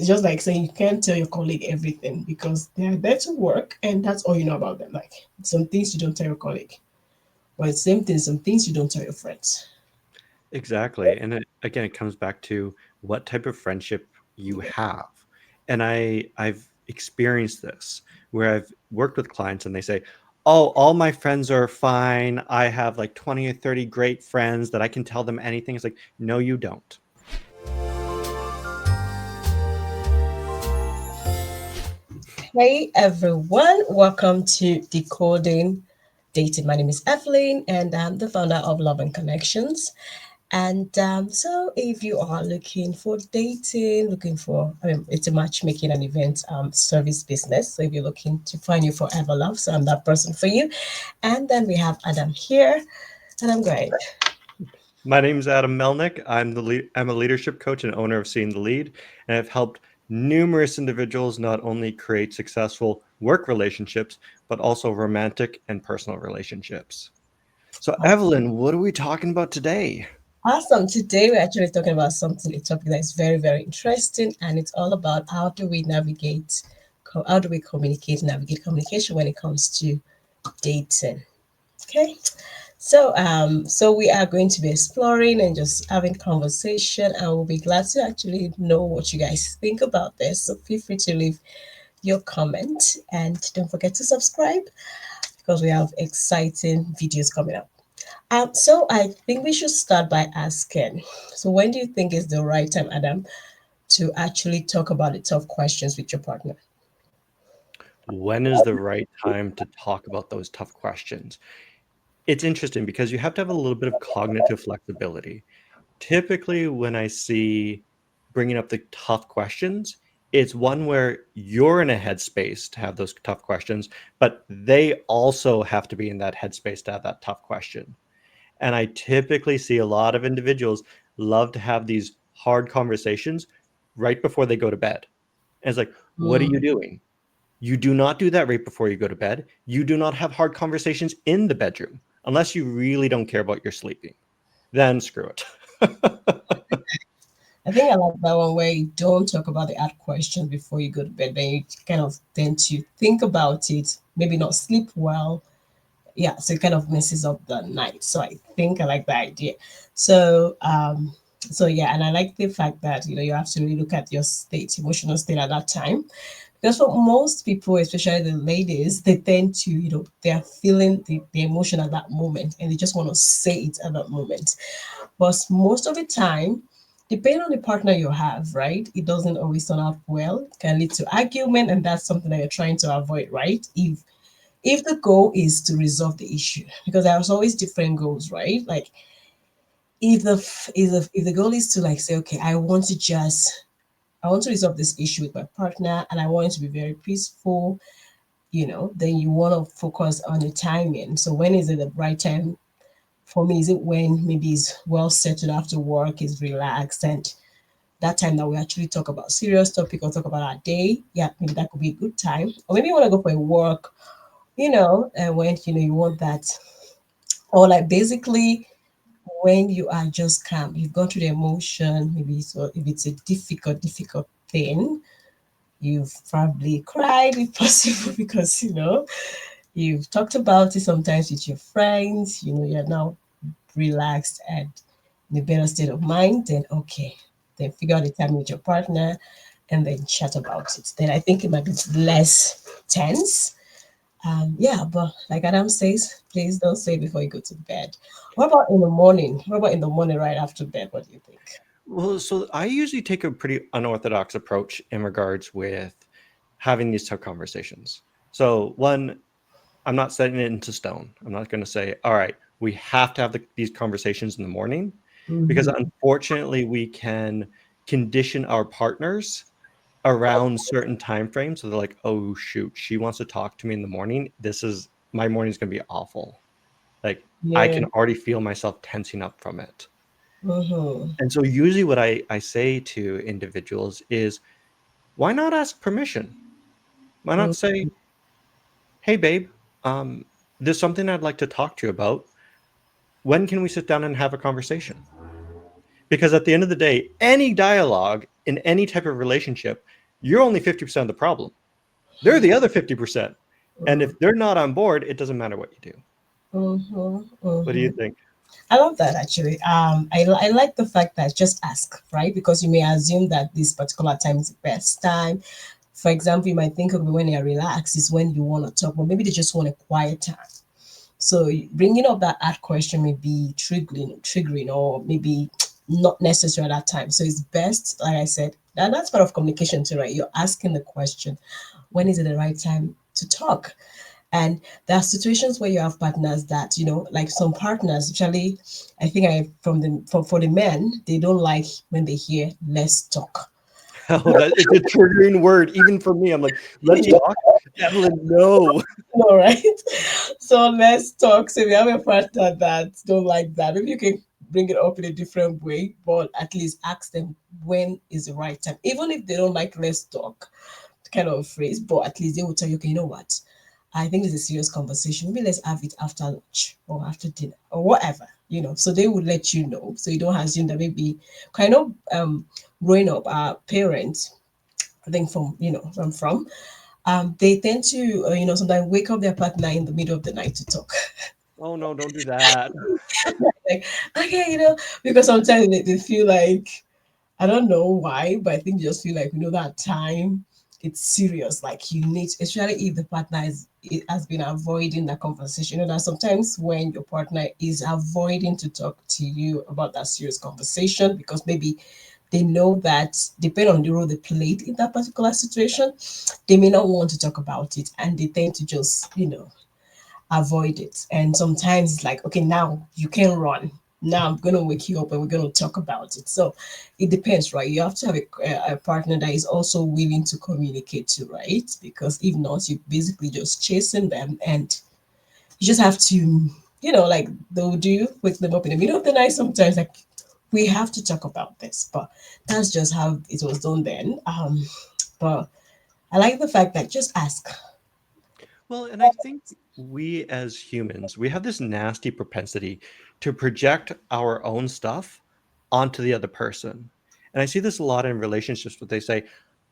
It's just like saying you can't tell your colleague everything because they're there to work and that's all you know about them. Like some things you don't tell your colleague, but same thing, some things you don't tell your friends. Exactly. And again, it comes back to what type of friendship you have. And I've experienced this where I've worked with clients and they say, "Oh, all my friends are fine. I have like 20 or 30 great friends that I can tell them anything." It's like, "No, you don't." Hey everyone, welcome to Decoding Dating. My name is Evelyn and I'm the founder of Love and Connections. And so, if you are looking for dating, looking for, it's a matchmaking and event service business. So, if you're looking to find your forever love, so I'm that person for you. And then we have Adam here, and I'm great. My name's Adam Melnick. I'm a leadership coach and owner of Seeing the Lead, and I've helped numerous individuals not only create successful work relationships, but also romantic and personal relationships. So, Evelyn, what are we talking about today? Awesome. Today, we're actually talking about something, a topic that is very, very interesting, and it's all about how do we navigate, how do we communicate, navigate communication when it comes to dating. Okay. So we are going to be exploring and just having conversation, and we'll be glad to actually know what you guys think about this. So feel free to leave your comment and don't forget to subscribe because we have exciting videos coming up. So I think we should start by asking. So when do you think is the right time, Adam, to actually talk about the tough questions with your partner? When is the right time to talk about those tough questions? It's interesting because you have to have a little bit of cognitive flexibility. Typically, when I see bringing up the tough questions, it's one where you're in a headspace to have those tough questions, but they also have to be in that headspace to have that tough question. And I typically see a lot of individuals love to have these hard conversations right before they go to bed. And it's like, what are you Mm, doing? You do not do that right before you go to bed. You do not have hard conversations in the bedroom unless you really don't care about your sleeping. Then screw it. I think I like that one where you don't talk about the hard questions before you go to bed. Then you kind of tend to think about it, maybe not sleep well. Yeah, so it kind of messes up the night. So I think I like the idea. So so yeah, and I like the fact that you have to really look at your state, emotional state at that time. Because for most people, especially the ladies, they tend to, they're feeling the emotion at that moment and they just want to say it at that moment. But most of the time, depending on the partner you have, right, it doesn't always turn out well. It can lead to argument, and that's something that you're trying to avoid, right? If the goal is to resolve the issue, because there's always different goals, right? Like if the goal is to like say, okay, I want to resolve this issue with my partner and I want it to be very peaceful, then you want to focus on the timing. So when is it the right time? For me, is it when maybe it's well settled after work, is relaxed, and that time that we actually talk about serious topic or talk about our day? Yeah, maybe that could be a good time. Or maybe you want to go for a walk, and when you want that, or like basically when you are just calm, you've gone through the emotion, maybe so if it's a difficult thing, you've probably cried if possible because you've talked about it sometimes with your friends, you're now relaxed and in a better state of mind, then okay, then figure out the time with your partner and then chat about it. Then I think it might be less tense. Yeah, but like Adam says, please don't say before you go to bed. What about in the morning? What about in the morning right after bed? What do you think? Well, so I usually take a pretty unorthodox approach in regards with having these tough conversations. So, one, I'm not setting it into stone. I'm not going to say, all right, we have to have these conversations in the morning, because Mm-hmm. unfortunately, we can condition our partners around certain time frames. So they're like, oh, shoot, she wants to talk to me in the morning. My morning's going to be awful. Like, I Yeah. can already feel myself tensing up from it. Mm-hmm. And so usually what I say to individuals is, why not ask permission? Why not say, hey, babe, um, there's something I'd like to talk to you about. When can we sit down and have a conversation? Because at the end of the day, any dialogue in any type of relationship, you're only 50% of the problem. They're the other 50%. And if they're not on board, it doesn't matter what you do. Mm-hmm, What do you mm-hmm. think? I love that actually. I like the fact that just ask, right? Because you may assume that this particular time is the best time. For example, you might think of when you're relaxed is when you want to talk, but maybe they just want a quiet time. So bringing up that art question may be triggering, or maybe not necessary at that time. So it's best, like I said, and that's part of communication too, right? You're asking the question, when is it the right time to talk? And there are situations where you have partners that, like some partners, especially, I think for the men, they don't like when they hear let's talk. Oh, that it's a triggering word, even for me. I'm like, let's talk. Evelyn, no. All right. So let's talk. So if you have a partner that don't like that, maybe you can bring it up in a different way, but at least ask them when is the right time. Even if they don't like let's talk kind of phrase, but at least they will tell you, okay, you know what? I think it's a serious conversation. Maybe let's have it after lunch or after dinner or whatever. So they would let you know. So you don't assume that maybe kind of growing up, our parents, I think from they tend to sometimes wake up their partner in the middle of the night to talk. Oh no, don't do that. Like, okay, because sometimes they feel like, I don't know why, but I think they just feel like that time it's serious. Like you need, especially if the partner it has been avoiding that conversation. That sometimes when your partner is avoiding to talk to you about that serious conversation because maybe they know that depending on the role they played in that particular situation, they may not want to talk about it, and they tend to just avoid it. And sometimes it's like, okay, now you can run. Now I'm gonna wake you up and we're gonna talk about it. So it depends, right? You have to have a partner that is also willing to communicate to, right? Because if not, you're basically just chasing them, and you just have to, like they'll do wake them up in the middle of the night sometimes, like we have to talk about this. But that's just how it was done then. But I like the fact that just ask. Well, and I think we as humans, we have this nasty propensity to project our own stuff onto the other person. And I see this a lot in relationships where they say,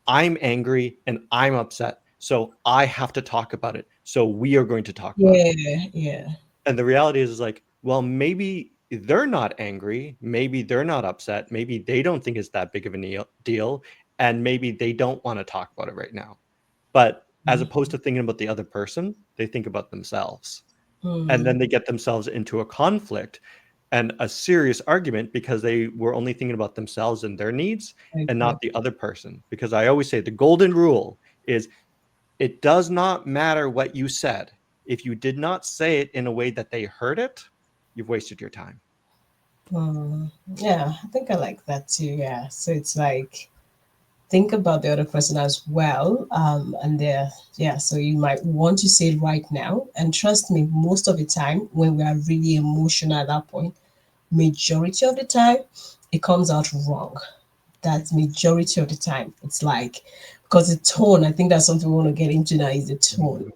I'm angry and I'm upset, so I have to talk about it. So we are going to talk about it. Yeah, yeah. And the reality is like, well, maybe they're not angry, maybe they're not upset, maybe they don't think it's that big of a deal, and maybe they don't want to talk about it right now. But as opposed to thinking about the other person, they think about themselves. And Hmm. then they get themselves into a conflict and a serious argument because they were only thinking about themselves and their needs and Okay. not the other person. Because I always say the golden rule is it does not matter what you said. If you did not say it in a way that they heard it, you've wasted your time. Hmm. Yeah, I think I like that too. Yeah. So it's like think about the other person as well. And yeah, so you might want to say it right now. And trust me, most of the time when we are really emotional at that point, majority of the time, it comes out wrong. That's majority of the time. It's like because the tone, I think that's something we want to get into now is the tone.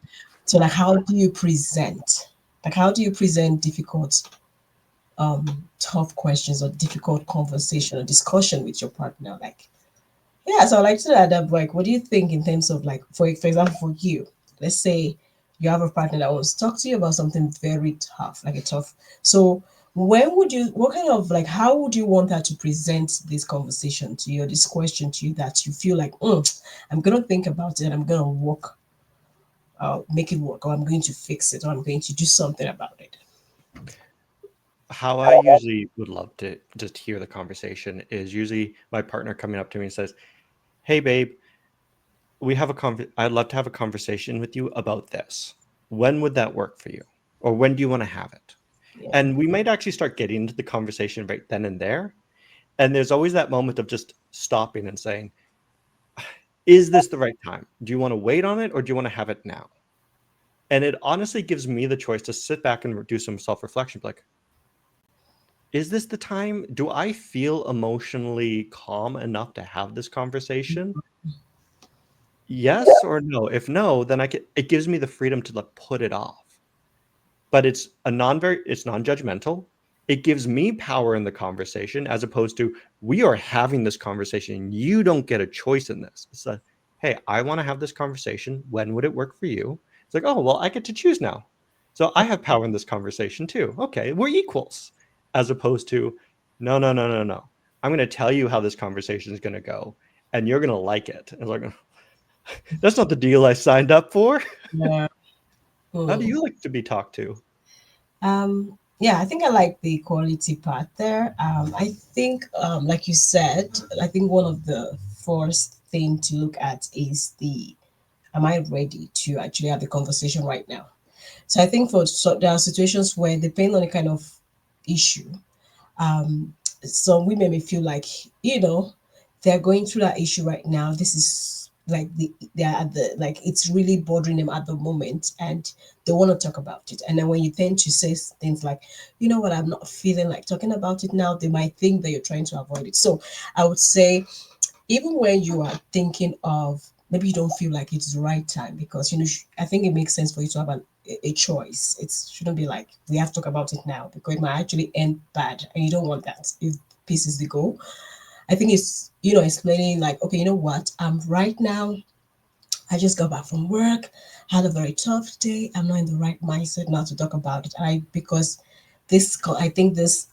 So like how do you present? Like how do you present difficult tough questions or difficult conversation or discussion with your partner? Like, yeah, so I'd like to add up, like, what do you think in terms of, like, for example, for you, let's say you have a partner that wants to talk to you about something very tough, like a tough. So, what kind of, like, how would you want her to present this conversation to you, or this question to you that you feel like, I'm going to think about it, I'm going to make it work, or I'm going to fix it, or I'm going to do something about it? How I usually would love to just hear the conversation is usually my partner coming up to me and says, "Hey, babe, I'd love to have a conversation with you about this. When would that work for you? Or when do you want to have it?" Yeah. And we might actually start getting into the conversation right then and there. And there's always that moment of just stopping and saying, is this the right time? Do you want to wait on it or do you want to have it now? And it honestly gives me the choice to sit back and do some self reflection. Like, is this the time? Do I feel emotionally calm enough to have this conversation? Yes or no? If no, then it gives me the freedom to like put it off. But it's non-judgmental. It gives me power in the conversation as opposed to we are having this conversation. You don't get a choice in this. It's like, hey, I want to have this conversation. When would it work for you? It's like, oh, well, I get to choose now. So I have power in this conversation too. Okay, we're equals. As opposed to, no, no, no, no, no. I'm going to tell you how this conversation is going to go, and you're going to like it. And it's like, that's not the deal I signed up for. Yeah. How do Hmm. you like to be talked to? Yeah, I think I like the quality part there. I think, like you said, I think one of the first thing to look at is the, am I ready to actually have the conversation right now? So I think there are situations where, depending on the kind of issue, um, some women may feel like, you know, they're going through that issue right now. This is like they're at the, like, it's really bothering them at the moment, and they want to talk about it. And then when you tend to say things like, you know what, I'm not feeling like talking about it now, they might think that you're trying to avoid it. So I would say, even when you are thinking of, maybe you don't feel like it's the right time, because I think it makes sense for you to have a choice. It shouldn't be like we have to talk about it now, because it might actually end bad, and you don't want that if peace is the goal. I think it's, explaining like, okay, you know what, right now I just got back from work, had a very tough day. I'm not in the right mindset now to talk about it. Because I think this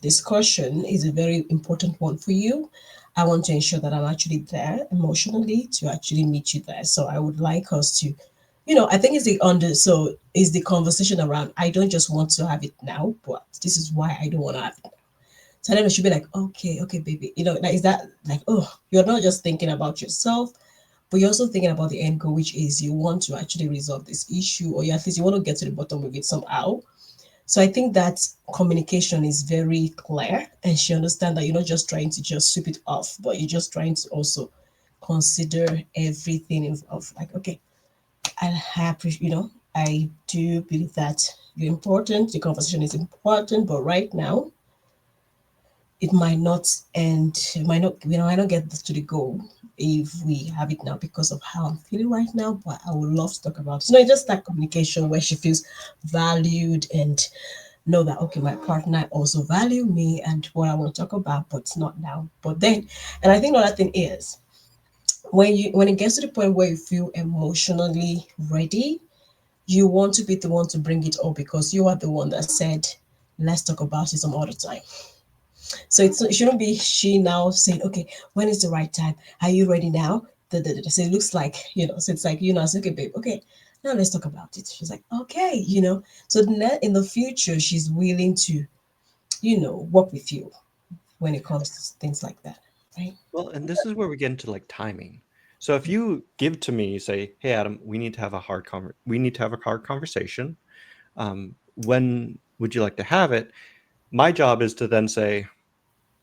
discussion is a very important one for you. I want to ensure that I'm actually there emotionally to actually meet you there. So I would like us to, I think it's so is the conversation around, I don't just want to have it now, but this is why I don't want to have it. So then it should be like, okay, okay, baby. Like, is that like, oh, you're not just thinking about yourself, but you're also thinking about the end goal, which is you want to actually resolve this issue, or at least you want to get to the bottom of it somehow. So I think that communication is very clear, and she understands that you're not just trying to just sweep it off, but you're just trying to also consider everything of like, okay, I appreciate, I do believe that you're important, the conversation is important, but right now it might not end, it might not, I don't get to the goal if we have it now because of how I'm feeling right now, but I would love to talk about it. Just that communication where she feels valued, and know that, okay, my partner also value me and what I want to talk about, but it's not now. But then, and I think another thing is, when it gets to the point where you feel emotionally ready, you want to be the one to bring it up, because you are the one that said, let's talk about it some other time. So it shouldn't be she now saying, okay, when is the right time? Are you ready now? Da, da, da, da. So it looks like, so it's like, I say, okay, babe, okay, now let's talk about it. She's like, okay, So in the future, she's willing to, work with you when it comes to things like that, right? Well, and this is where we get into like timing. So if you give to me, say, "Hey, Adam, we need to have a hard conversation. When would you like to have it?" My job is to then say,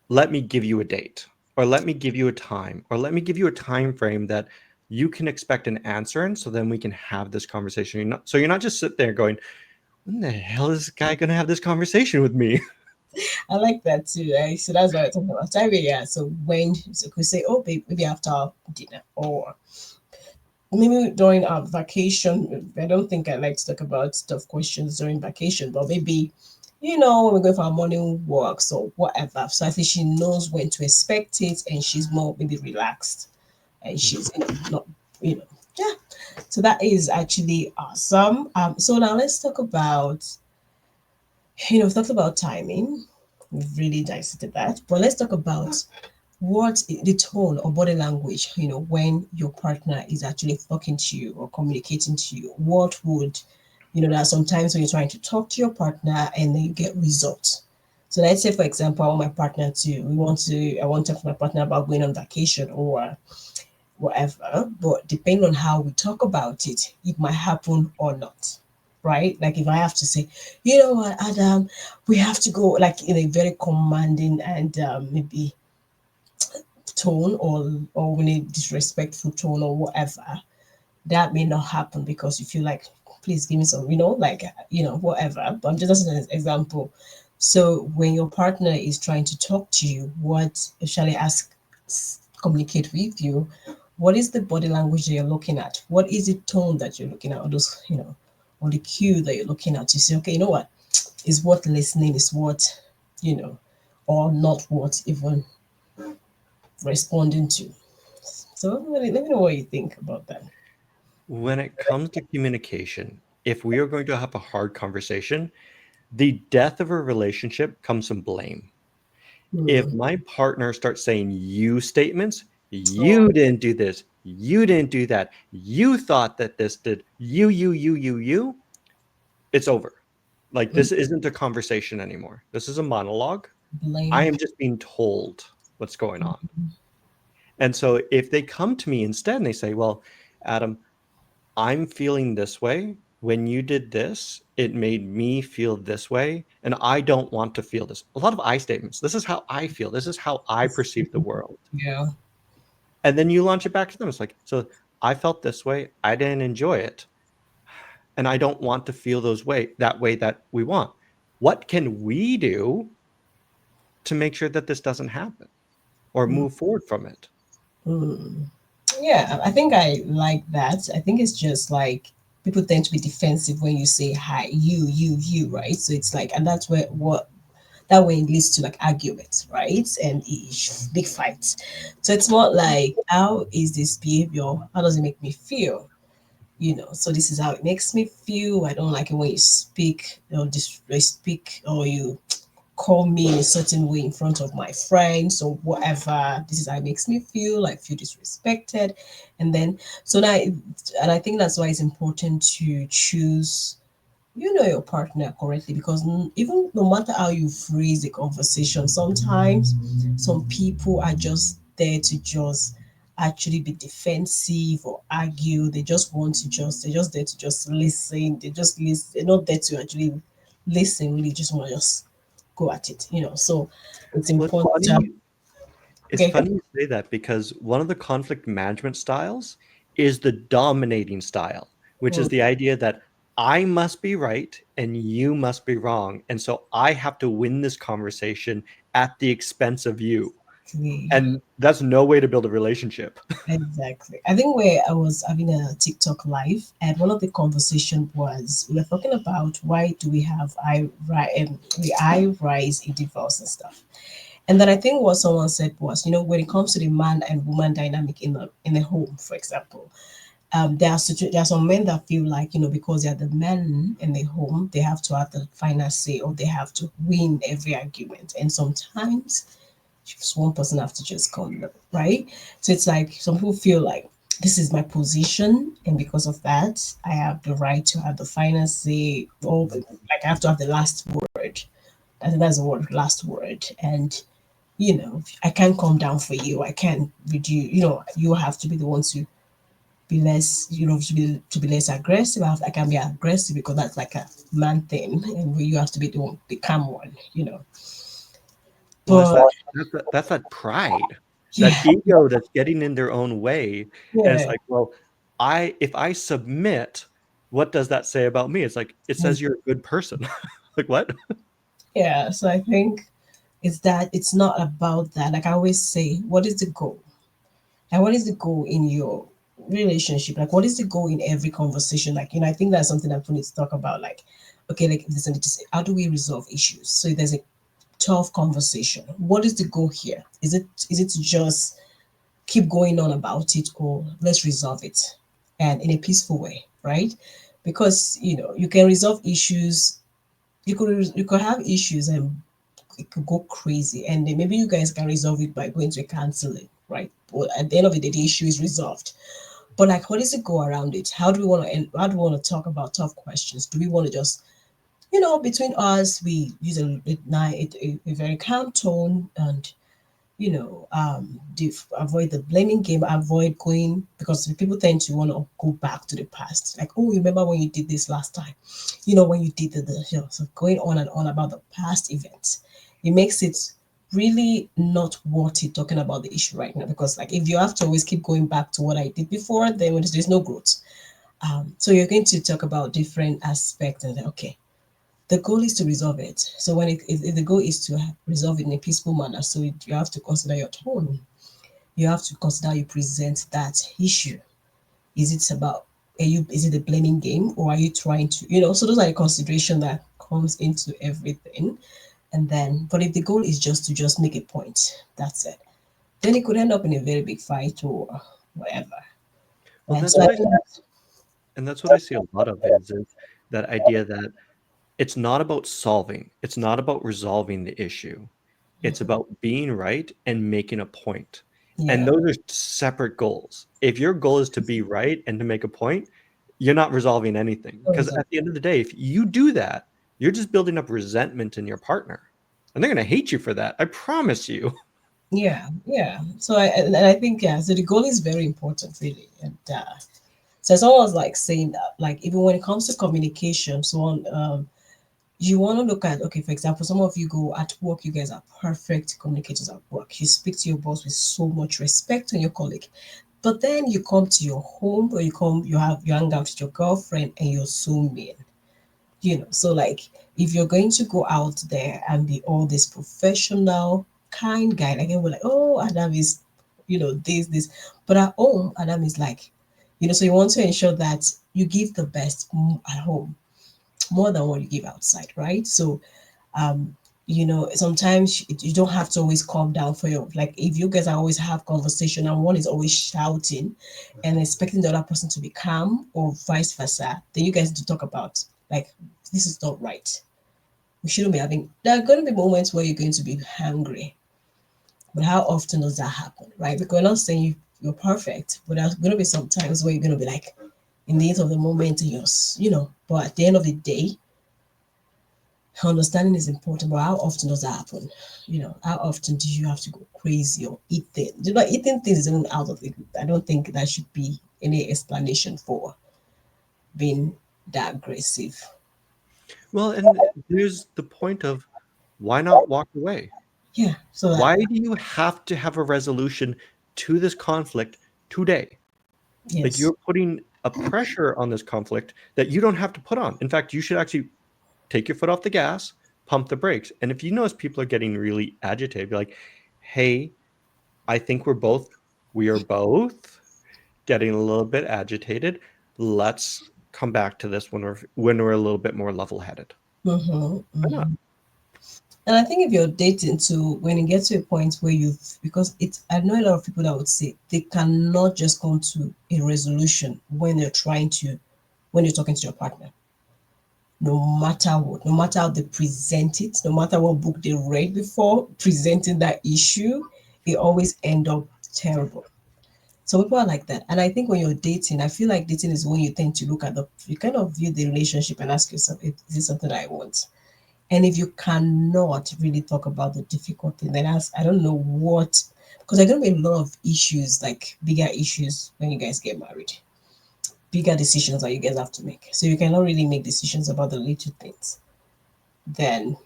"Let me give you a date, or let me give you a time, or let me give you a time frame that you can expect an answer in, so then we can have this conversation." You're not just sit there going, "When the hell is this guy going to have this conversation with me?" I like that too. Right? So that's what I'm talking about. Time, yeah. So so we say, oh, babe, maybe after dinner, or maybe during our vacation. I don't think I like to talk about tough questions during vacation, but maybe, when we go for our morning walks or whatever. So I think she knows when to expect it, and she's more maybe relaxed, and she's, not, you know, yeah. So that is actually awesome. So now let's talk about, we've talked about timing. We've really dissected that, but let's talk about what the tone or body language, when your partner is actually talking to you or communicating to you. What would, there are sometimes when you're trying to talk to your partner and then you get results. So let's say, for example, I want to talk to my partner about going on vacation or whatever, but depending on how we talk about it, it might happen or not. Right? Like if I have to say, you know what, Adam, we have to go, like in a very commanding and maybe tone, or in a disrespectful tone or whatever, that may not happen because you feel like, please give me some, like, whatever. But I'm just as an example. So when your partner is trying to talk to you, what shall I ask, communicate with you, what is the body language that you're looking at? What is the tone that you're looking at? Or those, or the cue that you're looking at to say, okay, you know what? is what listening is what, you know, or not what even responding to. So let me know what you think about that. When it comes to communication, if we are going to have a hard conversation, the death of a relationship comes from blame. If Hmm. my partner starts saying you statements, Oh, you didn't do this, you didn't do that, you thought that this did, you, it's over. Like, mm, this isn't a conversation anymore. This is a monologue. I blame. am just being told what's going on. And so if they come to me instead and they say, well, Adam, I'm feeling this way. When you did this, it made me feel this way. And I don't want to feel this. A lot of I statements. This is how I feel. This is how I perceive the world. Yeah. And then you launch it back to them. It's like, so I felt this way. I didn't enjoy it. And I don't want to feel way that we want. What can we do to make sure that this doesn't happen or Mm, move forward from it? mm. Yeah, I think I like that. I think it's just like people tend to be defensive when you say hi, you, right? So it's like, and that's where what that way it leads to like arguments, right? And big fights. So it's more like, how is this behavior? How does it make me feel? So this is how it makes me feel. I don't like it when you speak or speak or you call me in a certain way in front of my friends or whatever. This is how it makes me feel, like feel disrespected. And then so now and I think that's why it's important to choose your partner correctly, because even no matter how you phrase the conversation, sometimes some people are just there to just actually be defensive or argue. They just want to they're just there to just listen. They just listen. They're not there to actually listen. Really, just want to just go at it. So it's Well, important to have. it's Okay. funny you say that because one of the conflict management styles is the dominating style, which is Mm, the idea that I must be right and you must be wrong. And so I have to win this conversation at the expense of you. exactly. And that's no way to build a relationship. Exactly. I think where I was having a TikTok live, and one of the conversation was we were talking about why do we have the I rise in divorce and stuff. And then I think what someone said was, when it comes to the man and woman dynamic in a home, for example, there are some men that feel like, because they are the men in the home, they have to have the final say or they have to win every argument. And sometimes just one person have to just come, right? So it's like some people feel like this is my position, and because of that, I have the right to have the final say, or like I have to have the last word. I think that's the word, last word. And I can't come down for you. I can't reduce. You have to be the one to be less, to be less aggressive. I can be aggressive because that's like a man thing, and you have to be the one, the calm one. Well, it's But that's that pride, that yeah, ego that's getting in their own way. And it's yeah. like, well, if I submit, what does that say about me? It's like, it says you're a good person. Like, what? Yeah, so I think it's that it's not about that. Like I always say, what is the goal? And what is the goal in your relationship? Like, what is the goal in every conversation? Like, I think that's something that we need to talk about. Like, okay, like if there's something to say, how do we resolve issues? So if there's a tough conversation, what is the goal here? Is it to just keep going on about it, or let's resolve it and in a peaceful way, right? Because you can resolve issues. You could have issues and it could go crazy, and then maybe you guys can resolve it by going to a counseling, right? But at the end of the day, the issue is resolved. But like, what is the go around it? How do we want to end? How do we want to talk about tough questions? Do we want to just, between us, we use a very calm tone and avoid the blaming game, avoid going, because people tend to want to go back to the past, like, oh, remember when you did this last time, when you did so going on and on about the past events. It makes it really not worth it talking about the issue right now, because like if you have to always keep going back to what I did before, then there's no growth. So you're going to talk about different aspects, and then, okay, the goal is to resolve it. So when if the goal is to resolve it in a peaceful manner, so you have to consider your tone. You have to consider how you present that issue. Is it about is it a blaming game, or are you trying to, so those are the consideration that comes into everything. And then, but if the goal is just to just make a point, that's it. Then it could end up in a very big fight or whatever. Well, And so I think that's, that's what I see a lot of is that idea that it's not about solving, it's not about resolving the issue. It's about being right and making a point. And yeah, those are separate goals. If your goal is to be right and to make a point, you're not resolving anything. Because so, at the end of the day, if you do that, you're just building up resentment in your partner. And they're going to hate you for that. I promise you. yeah, yeah. So I think yeah. So the goal is very important, really, and so it's almost like saying that, like even when it comes to communication, so on, you want to look at, okay, for example, some of you go at work, you guys are perfect communicators at work. You speak to your boss with so much respect on your colleague, but then you come to your home or you hang out with your girlfriend and you're so mean. So like if you're going to go out there and be all this professional kind guy, like we're like, oh, Adam is, this, but at home Adam is like, so you want to ensure that you give the best at home more than what you give outside, right? So um sometimes you don't have to always calm down for your, like if you guys are always have conversation and one is always shouting and expecting the other person to be calm or vice versa, then you guys need to talk about, like, this is not right. We shouldn't be having, there are going to be moments where you're going to be hungry, but how often does that happen, right? Because we're not saying you're perfect, but there's going to be some times where you're going to be like in the heat of the moment and but at the end of the day, understanding is important, but how often does that happen? How often do you have to go crazy or eat things? Eating things is even out of it. I don't think that should be any explanation for being that aggressive. Well, and there's the point of why not walk away? Yeah. So that, Why do you have to have a resolution to this conflict today? Like yes. you're putting a pressure on this conflict that you don't have to put on. In fact, you should actually take your foot off the gas, pump the brakes. And if you notice people are getting really agitated, be like, hey, I think we are both getting a little bit agitated. Let's come back to this when we're a little bit more level-headed. Mm-hmm, Why not? mm-hmm. And I think if you're dating too, when it gets to a point where because I know a lot of people that would say they cannot just come to a resolution when you're talking to your partner, no matter what, no matter how they present it, no matter what book they read before presenting that issue, it always end up terrible. So people are like that. And I think when you're dating, I feel like dating is when you tend to look at you kind of view the relationship and ask yourself, is this something I want? And if you cannot really talk about the difficult thing, then I don't know what, because there are going to be a lot of issues, like bigger issues when you guys get married, bigger decisions that you guys have to make. So you cannot really make decisions about the little things. Then,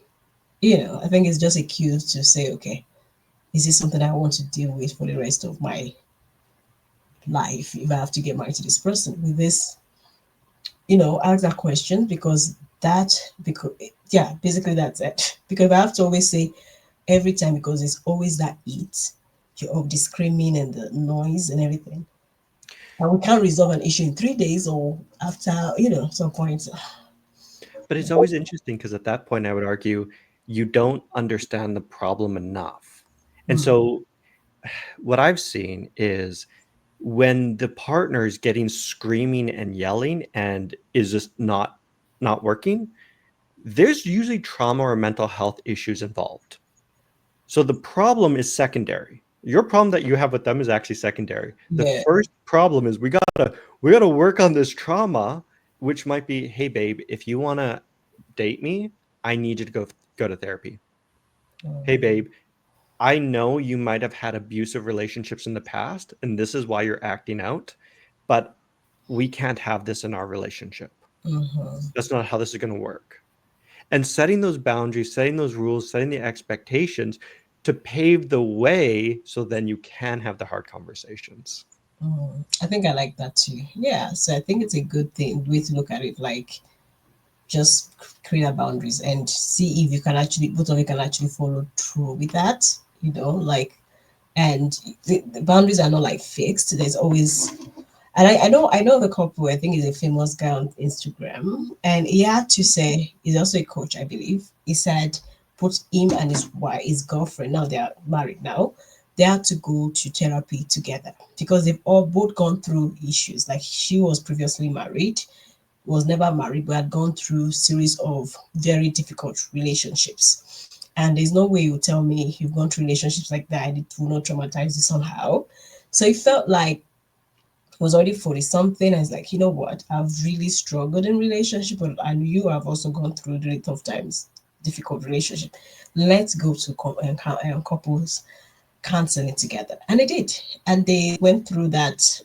I think it's just a cue to say, okay, is this something I want to deal with for the rest of my life if I have to get married to this person with this, ask that question because yeah, basically that's it. Because I have to always say every time, because it's always that heat of the screaming and the noise and everything. And we can't resolve an issue in 3 days or after, some point. But it's always interesting because at that point, I would argue you don't understand the problem enough. And Mm, so what I've seen is when the partner is getting screaming and yelling and is just not working, there's usually trauma or mental health issues involved. So the problem is secondary. Your problem that you have with them is actually secondary. The yeah. first problem is we gotta work on this trauma, which might be, hey babe, if you wanna date me, I need you to go to therapy. Hey Mm, babe, I know you might have had abusive relationships in the past, and this is why you're acting out, but we can't have this in our relationship. mhm, That's not how this is going to work. And setting those boundaries, setting those rules, setting the expectations to pave the way so then you can have the hard conversations. I think I like that too. Yeah. So I think it's a good way to look at it. Like, just create our boundaries and see if you can actually, both of you can actually follow through with that, like, and the boundaries are not like fixed. There's always, And I know the couple. I think he's a famous guy on Instagram, and he had to say he's also a coach, I believe. He said, put him and his wife, his girlfriend. Now they are married. Now they had to go to therapy together because they've all both gone through issues. Like she was previously married, was never married, but had gone through series of very difficult relationships. And there's no way you tell me you've gone through relationships like that and it will not traumatize you somehow. So it felt like was already 40 something. I was like, you know what? I've really struggled in relationship, but and you have also gone through really tough times, difficult relationship. Let's go to couples counseling together. And they did. And they went through that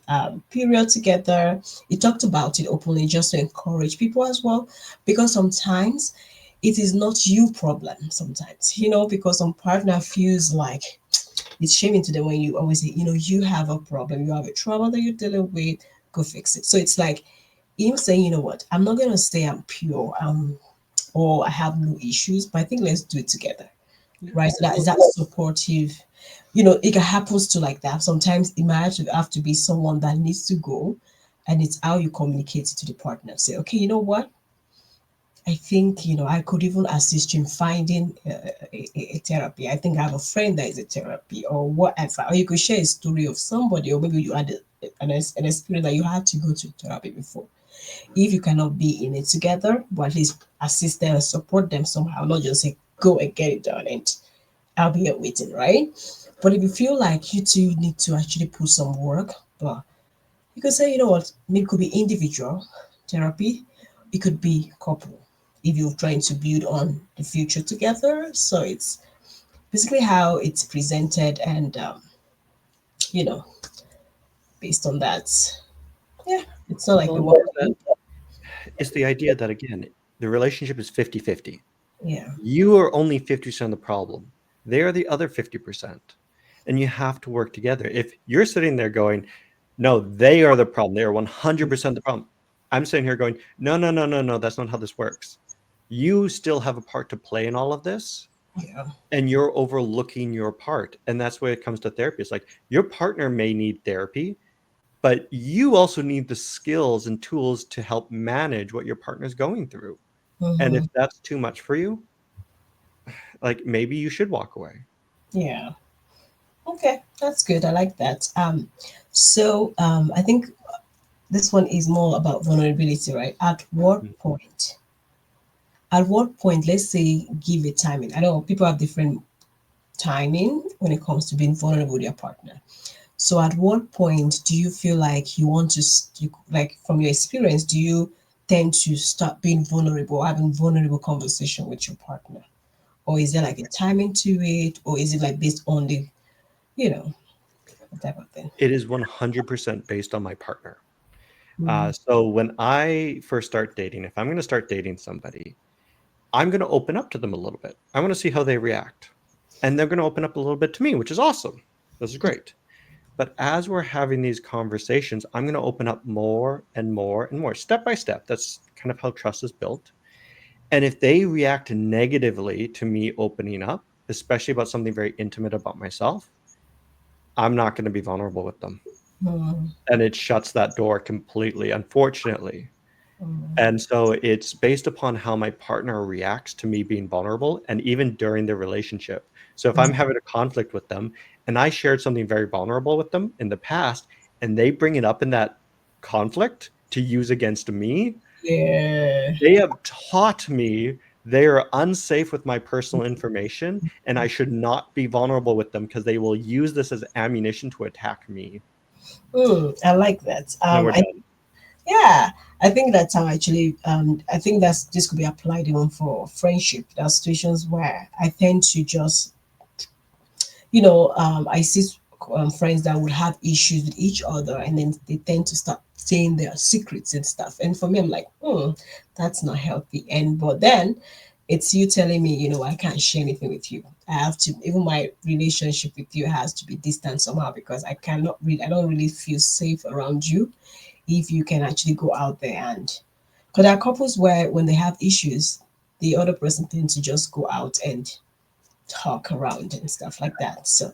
period together. He talked about it openly just to encourage people as well. Because sometimes it is not you problem sometimes, because some partner feels like it's shaming to them when you always say, you have a problem, you have a trauma that you're dealing with, go fix it. So it's like him saying, you know what, I'm not gonna say I'm pure, or I have no issues, but I think let's do it together. Yeah. Right. So that is Well, that supportive, it happens to like that. Sometimes it might have to be someone that needs to go, and it's how you communicate it to the partner. Say, okay, you know what? I think, I could even assist you in finding a therapy. I think I have a friend that is a therapy or whatever. Or you could share a story of somebody, or maybe you had an experience that you had to go to therapy before. If you cannot be in it together, but at least assist them and support them somehow, not just say, go and get it done and I'll be here waiting, right? But if you feel like you two need to actually put some work, but you could say, you know what, maybe it could be individual therapy, it could be couple if you're trying to build on the future together. So it's basically how it's presented, and you know, based on that, yeah, it's not like well, the and one. part of that is the idea that, again, the relationship is 50-50. Yeah. You are only 50% of the problem. They are the other 50%. And you have to work together. If you're sitting there going, no, they are the problem, they are 100% the problem. I'm sitting here going, no, no, no, no, no, that's not how this works. You still have a part to play in all of this, Yeah. and you're overlooking your part. And that's where it comes to therapy. It's like your partner may need therapy, but you also need the skills and tools to help manage what your partner's going through. And if Mm-hmm. that's too much for you, like maybe you should walk away. Yeah. Okay, that's good. I like that. So I think this one is more about vulnerability, right? At what point, let's say, give a timing. I know people have different timing when it comes to being vulnerable with your partner. So at what point do you feel like you want to, like from your experience, do you tend to start being vulnerable, having vulnerable conversation with your partner? Or is there like a timing to it? Or is it like based on the, you know, type of thing? It is 100% based on my partner. Mm, So when I first start dating, if I'm going to start dating somebody, I'm going to open up to them a little bit. I want to see how they react. And they're going to open up a little bit to me, which is awesome. This is great. But as we're having these conversations, I'm going to open up more and more and more, step by step. That's kind of how trust is built. And if they react negatively to me opening up, especially about something very intimate about myself, I'm not going to be vulnerable with them. mm, And it shuts that door completely, unfortunately. mm, And so it's based upon how my partner reacts to me being vulnerable and even during the relationship. So if I'm mm. having a conflict with them and I shared something very vulnerable with them in the past and they bring it up in that conflict to use against me, Yeah. they have taught me they are unsafe with my personal information and I should not be vulnerable with them because they will use this as ammunition to attack me. I like that. Then we're done. Yeah, I think that's how actually. I think this could be applied even for friendship. There are situations where I tend to just, I see friends that would have issues with each other, and then they tend to start saying their secrets and stuff. And for me, I'm like, that's not healthy. And but then it's you telling me, I can't share anything with you. I have to, even my relationship with you has to be distant somehow because I don't really feel safe around you if you can actually go out there and, because there are couples where when they have issues, the other person tends to just go out and talk around and stuff like that. So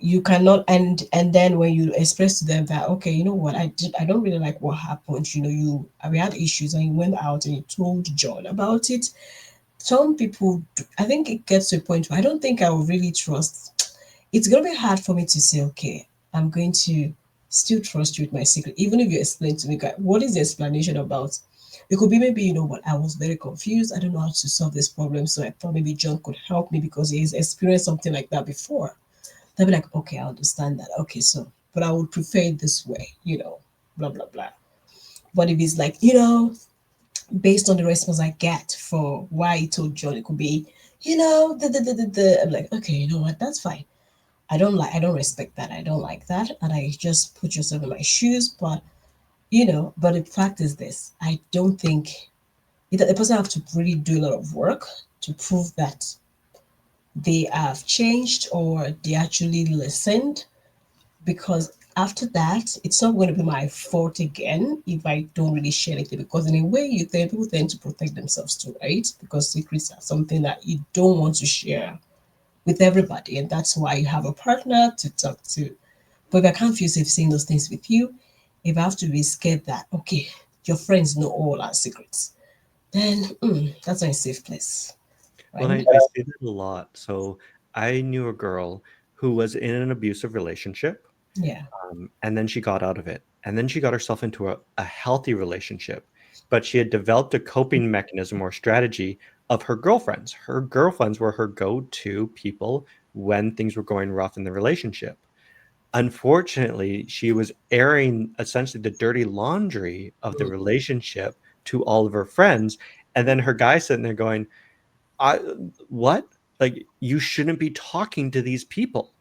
you cannot, and then when you express to them that, okay, you know what, I don't really like what happened, we had issues, and you went out and you told John about it. Some people I think it gets to a point where I don't think I will really trust. It's gonna be hard for me to say, okay, I'm going to still trust you with my secret, even if you explain to me, "Guy, what is the explanation about?" It could be, maybe, you know what, I was very confused, I don't know how to solve this problem, so I thought maybe John could help me because he's experienced something like that before. They'll be like, okay, I understand that. Okay, so, but I would prefer it this way, blah, blah, blah. But if it's like, based on the response I get for why he told John, it could be, I'm like, okay, you know what, that's fine. I don't respect that. I don't like that. And I just put yourself in my shoes. But the fact is this, I don't think the person have to really do a lot of work to prove that they have changed or they actually listened, because after that, it's not going to be my fault again if I don't really share anything. Because in a way, people tend to protect themselves too, right? Because secrets are something that you don't want to share with everybody, and that's why you have a partner to talk to. But if I can't feel safe saying those things with you, if I have to be scared that, okay, your friends know all our secrets, then that's not a safe place, Well, right? I see that a lot. So I knew a girl who was in an abusive relationship, Yeah. and then she got out of it. And then she got herself into a healthy relationship. But she had developed a coping mechanism or strategy of her girlfriends. Her girlfriends were her go to people when things were going rough in the relationship. Unfortunately, she was airing essentially the dirty laundry of the relationship to all of her friends. And then her guy sitting there going, I what? Like, you shouldn't be talking to these people.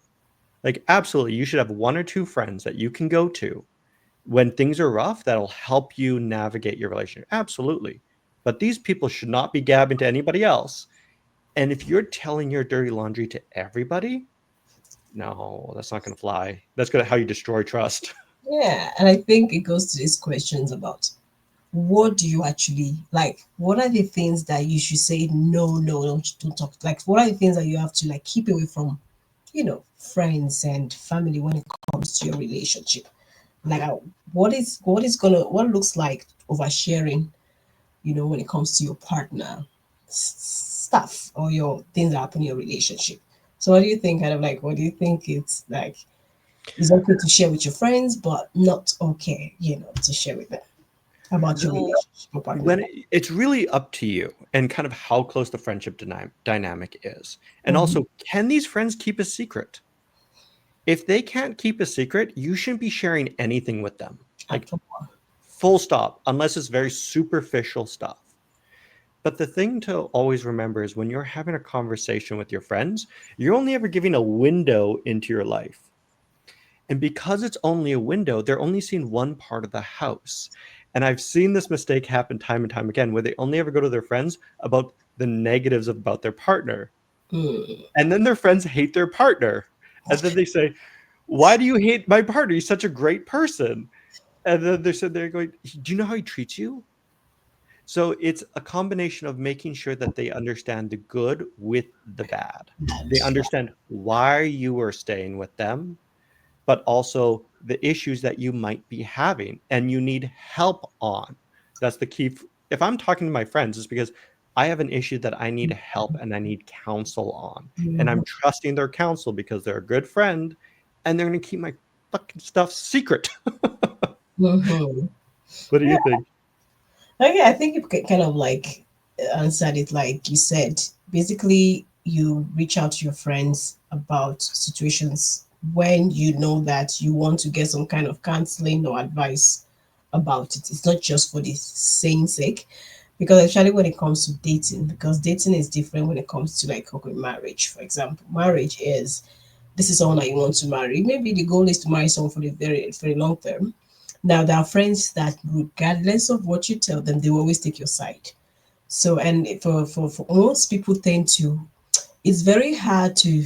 Like, absolutely, you should have one or two friends that you can go to when things are rough that'll help you navigate your relationship. Absolutely. But these people should not be gabbing to anybody else. And if you're telling your dirty laundry to everybody, no, that's not going to fly. That's going to how you destroy trust. Yeah, and I think it goes to these questions about, what do you actually like? What are the things that you should say no, no, don't talk? Like, what are the things that you have to like keep away from, friends and family when it comes to your relationship? Like, what looks like oversharing, when it comes to your partner stuff or your things that happen in your relationship. So, what do you think? Kind of like, what do you think it's like? It's okay to share with your friends, but not okay, to share with them about your Well, relationship or partner. it's really up to you and kind of how close the friendship dynamic is. And Mm-hmm. also, can these friends keep a secret? If they can't keep a secret, you shouldn't be sharing anything with them. Like, full stop, unless it's very superficial stuff. But the thing to always remember is when you're having a conversation with your friends, you're only ever giving a window into your life. And because it's only a window, they're only seeing one part of the house. And I've seen this mistake happen time and time again where they only ever go to their friends about the negatives about their partner. Mm. And then their friends hate their partner. And then they say, "Why do you hate my partner? He's such a great person." And then they're sitting there going, "Do you know how he treats you?" So it's a combination of making sure that they understand the good with the bad. They understand why you are staying with them, but also the issues that you might be having and you need help on. That's the key. If I'm talking to my friends, it's because I have an issue that I need help and I need counsel on. And Mhm. I'm trusting their counsel because they're a good friend and they're going to keep my fucking stuff secret. Mhm. What do Yeah. you think? Okay, I think you kind of like answered it like you said. Basically, you reach out to your friends about situations when you know that you want to get some kind of counseling or advice about it. It's not just for the same sake. Because actually, when it comes to dating, because dating is different when it comes to like, okay, marriage, for example. Marriage is, this is someone that you want to marry. Maybe the goal is to marry someone for the very long term. Now, there are friends that, regardless of what you tell them, they will always take your side. So, and for most people, tend to, it's very hard to,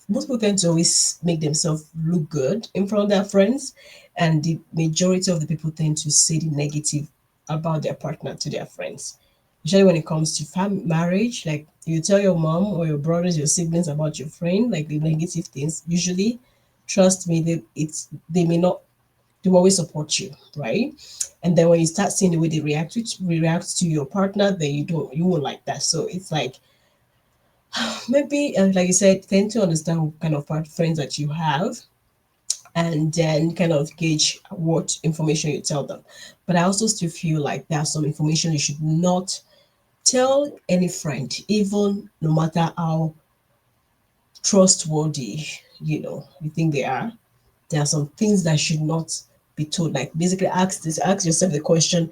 most people tend to always make themselves look good in front of their friends. And the majority of the people tend to say the negative about their partner to their friends. Usually, when it comes to marriage, like you tell your mom or your brothers, your siblings about your friend, like the negative things, usually trust me, they may not, they will always support you, right? And then when you start seeing the way they react to your partner, then you won't like that. So it's like maybe, like you said, tend to understand what kind of friends that you have, and then kind of gauge what information you tell them. But I also still feel like there's some information you should not tell any friend, even no matter how trustworthy you think they are. There are some things that should not be told. Like basically ask yourself the question,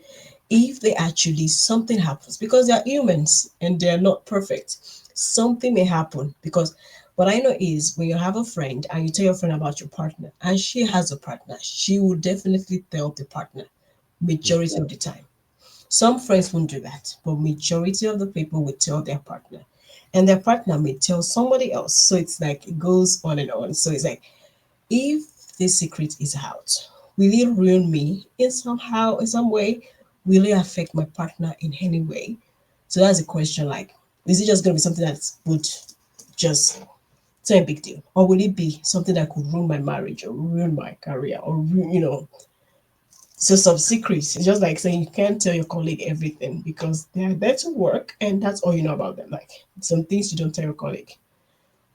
if they actually something happens, because they are humans and they're not perfect, something may happen. Because what I know is when you have a friend and you tell your friend about your partner and she has a partner, she will definitely tell the partner Mm. majority of the time. Some friends won't do that, but majority of the people will tell their partner, and their partner may tell somebody else. So it's like it goes on and on. So it's like, if this secret is out, will it ruin me in somehow, in some way? Will it affect my partner in any way? So that's a question. Like, is it just going to be something that would just, it's not a big deal, or will it be something that could ruin my marriage or ruin my career or so some secrets. It's just like saying you can't tell your colleague everything because they're there to work and that's all you know about them. Like some things you don't tell your colleague.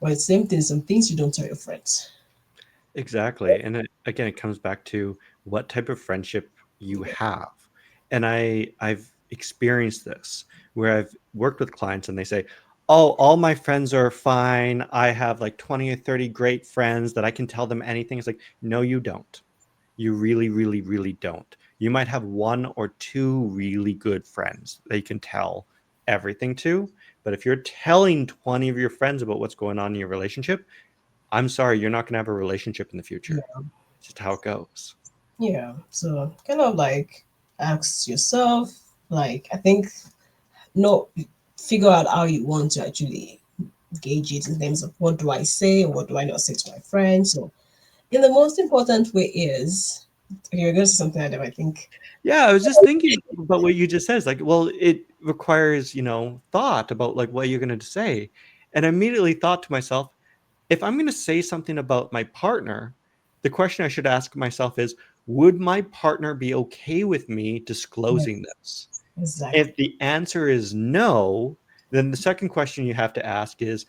But it's same thing, some things you don't tell your friends. Exactly. And again, it comes back to what type of friendship you have. And I've experienced this where I've worked with clients and they say, "Oh, all my friends are fine. I have like 20 or 30 great friends that I can tell them anything." It's like, "No, you don't. You really, really, really don't. You might have one or two really good friends that you can tell everything to, but if you're telling 20 of your friends about what's going on in your relationship, I'm sorry, you're not going to have a relationship in the future. Yeah. It's just how it goes." Yeah. So kind of like ask yourself, like I think no figure out how you want to actually gauge it in terms of what do I say or what do I not say to my friends. So in the most important way is, okay, you're going to say something like that, I think. Yeah, I was just thinking about what you just said. It's like, well, it requires, thought about like what you're going to say. And I immediately thought to myself, if I'm going to say something about my partner, the question I should ask myself is, would my partner be okay with me disclosing Yes, this? exactly. If the answer is no, then the second question you have to ask is,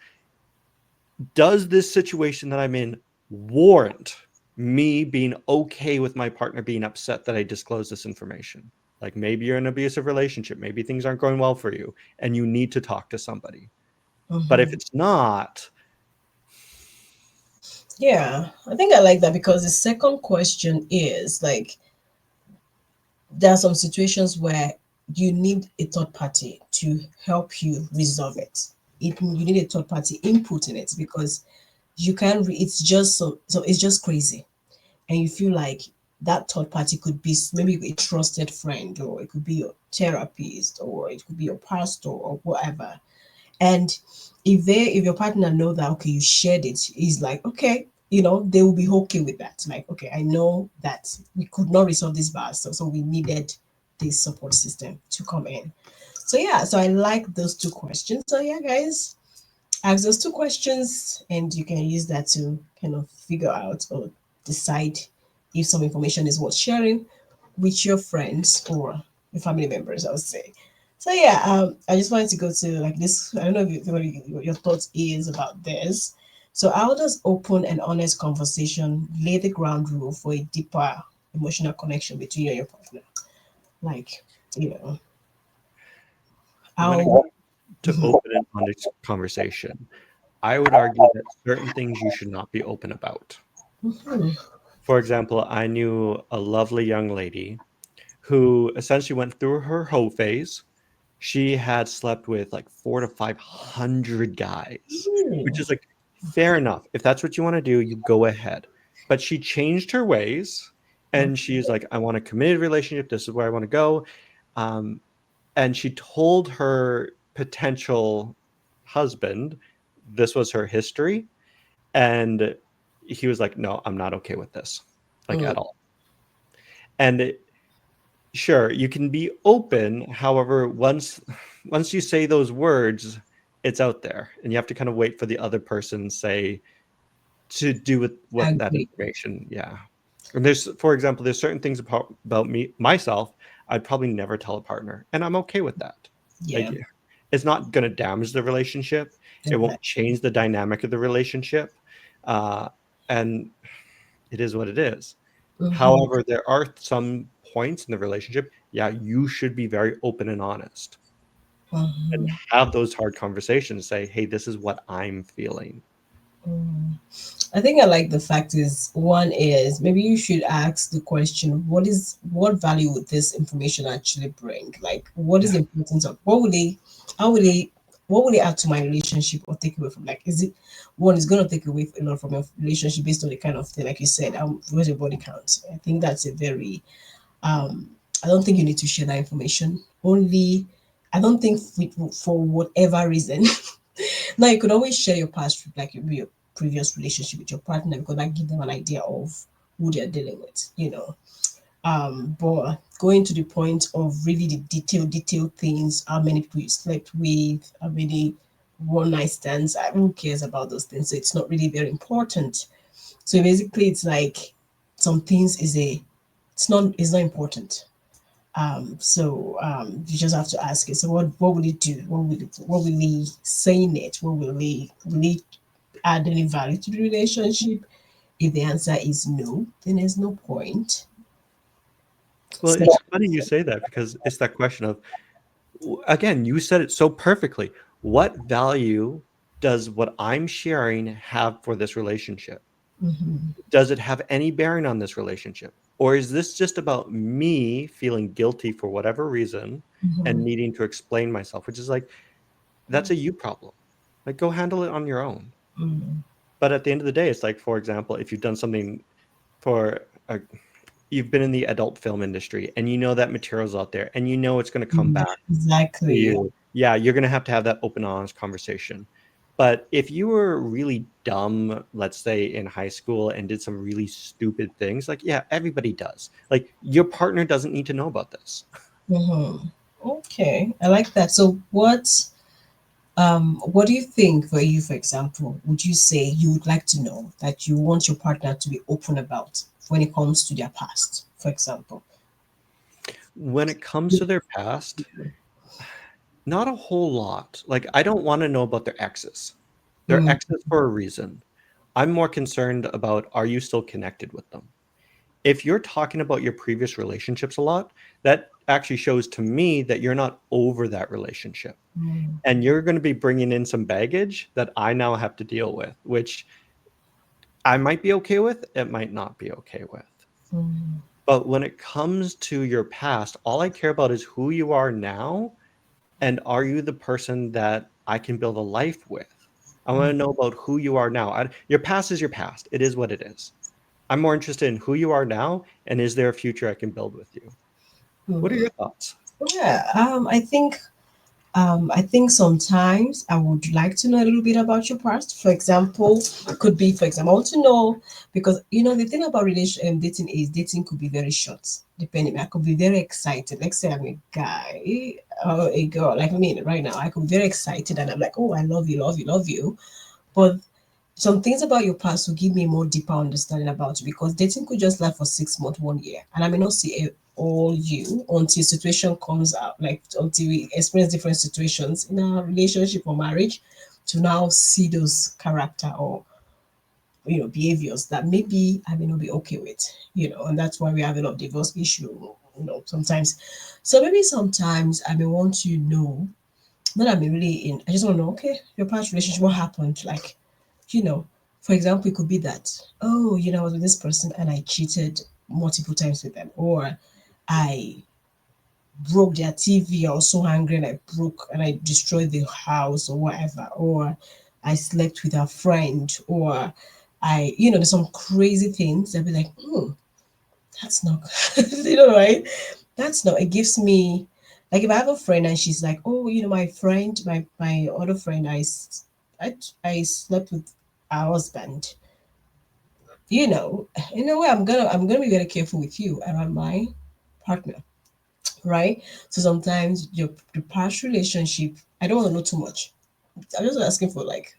does this situation that I'm in warrant me being okay with my partner being upset that I disclose this information? Like maybe you're in an abusive relationship, maybe things aren't going well for you, and you need to talk to somebody. But if Hmm. it's not, Yeah, I think I like that because the second question is like there are some situations where you need a third party to help you resolve it. You need a third party input in it because you can't. It's just so it's just crazy, and you feel like that third party could be maybe a trusted friend, or it could be your therapist, or it could be your pastor, or whatever. And if your partner know that okay you shared it, he's like okay, they will be okay with that. Like okay, I know that we could not resolve this by ourselves, so we needed this support system to come in. So yeah, so I like those two questions. So yeah, guys, ask those two questions and you can use that to kind of figure out or decide if some information is worth sharing with your friends or your family members, I would say. So yeah, I just wanted to go to like this. I don't know if what your thoughts is about this. So how does open and honest conversation lay the ground rule for a deeper emotional connection between you and your partner? Like, you know, when it how. comes to open and honest conversation, I would argue that certain things you should not be open about. Mhm. For example, I knew a lovely young lady who essentially went through her hoe phase. She had slept with like 400 to 500 guys, which Ooh. is like fair enough. If that's what you want to do, you go ahead. But she changed her ways and she's like, I want a committed relationship. This is where I want to go. Um, and she told her potential husband this was her history. And he was like, no, I'm not okay with this, like Mm. at all. And sure, you can be open. However, once you say those words, it's out there, and you have to kind of wait for the other person say to do with what that Agree. information, yeah. And there's, for example, there's certain things about me myself I'd probably never tell a partner, and I'm okay with that. Like, Yeah, it's not going to damage the relationship. It won't exactly. change the dynamic of the relationship, uh, and it is what it is. Mm-hmm. However, there are some points in the relationship, yeah, you should be very open and honest and Mm-hmm. have those hard conversations. Say, hey, this is what I'm feeling. Mm. I think I like the fact is one is maybe you should ask the question, what value would this information actually bring? Like what is Yeah. the importance of how would they what would they add to my relationship or take away from, like, is it one is gonna take away a lot from your relationship based on the kind of thing, like you said, where's your body count? I think that's a very um I don't think you need to share that information. Only I don't think for whatever reason. Now you could always share your past, like your previous relationship with your partner, because that give them an idea of who they're dealing with, you know. But going to the point of really the detailed things, how many people you slept with, how many one night stands, who cares about those things? So it's not really very important. So basically, it's like some things it's not important. You just have to ask it. So what will it do? What will he saying it? Will he add any value to the relationship? If the answer is no, then there's no point. Well, So, it's funny you say that because it's that question of, again, you said it so perfectly. What value does what I'm sharing have for this relationship? mhm, Does it have any bearing on this relationship? Or is this just about me feeling guilty for whatever reason and mhm, needing to explain myself, which is like, that's a you problem. Like, go handle it on your own. mhm, But at the end of the day, it's like, for example, if you've done something for a, you've been in the adult film industry and you know that material's out there and you know it's going to come yeah, back to exactly. you, yeah, you're going to have that open, honest conversation. But if you were really dumb, let's say in high school, and did some really stupid things, like, yeah, everybody does. Like, your partner doesn't need to know about this. Mhm. Okay, I like that. So what do you think for you, for example, would you say you would like to know that you want your partner to be open about when it comes to their past, for example? When it comes to their past, not a whole lot. Like, I don't want to know about their exes. They're Mm, exes for a reason. I'm more concerned about, are you still connected with them? If you're talking about your previous relationships a lot, that actually shows to me that you're not over that relationship. mm, And you're going to be bringing in some baggage that I now have to deal with, which I might be okay with, it might not be okay with. mm, But when it comes to your past, all I care about is who you are now, and are you the person that I can build a life with? I want to know about who you are now. Your past is your past. It is what it is. I'm more interested in who you are now, and is there a future I can build with you? What are mm. your thoughts? Yeah, I think sometimes I would like to know a little bit about your past. For example, it could be, for example, I want to know because you know the thing about relation dating is dating could be very short. Depending, I could be very excited. Let's say I'm a guy or a girl like me right now. I could be very excited and I'm like, oh, I love you, love you, love you. But some things about your past will give me a more deeper understanding about you because dating could just last for 6 months, 1 year, and I may not see all you until situation comes out, like until we experience different situations in our relationship or marriage, to now see those character or behaviors that maybe I may not be okay with, and that's why we have a lot of divorce issue, sometimes. So maybe sometimes I may want to know, not that I'm really in. I just want to know, okay, your past relationship, what happened, like you know, for example, it could be that, oh, I was with this person and I cheated multiple times with them, or I broke their TV. I was so angry and I broke and I destroyed the house or whatever, or I slept with a friend, or there's some crazy things. I'd be like, that's not, right? That's not, it gives me, like if I have a friend and she's like, oh, my friend, my other friend, I slept with our husband, you know, in a way, I'm gonna be very careful with you around my partner, right? So sometimes the past relationship, I don't want to know too much. I'm just asking for like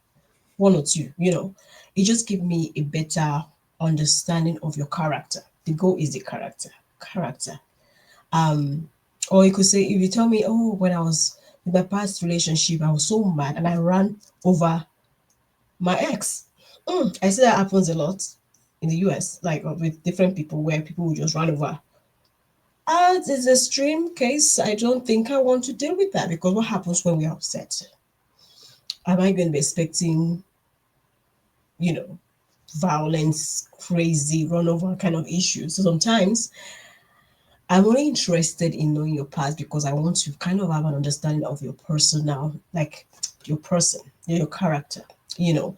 one or two, it just give me a better understanding of your character. The goal is the character. Um, or you could say, if you tell me, oh, when I was in my past relationship, I was so mad and I ran over my ex. I see that happens a lot in the US, like with different people, where people will just run over. It's a extreme case. I don't think I want to deal with that, because what happens when we're upset? Am I going to be expecting, you know, violence, crazy, run over kind of issues? So sometimes I'm only interested in knowing your past because I want to kind of have an understanding of your personal, like your person, your character, you know,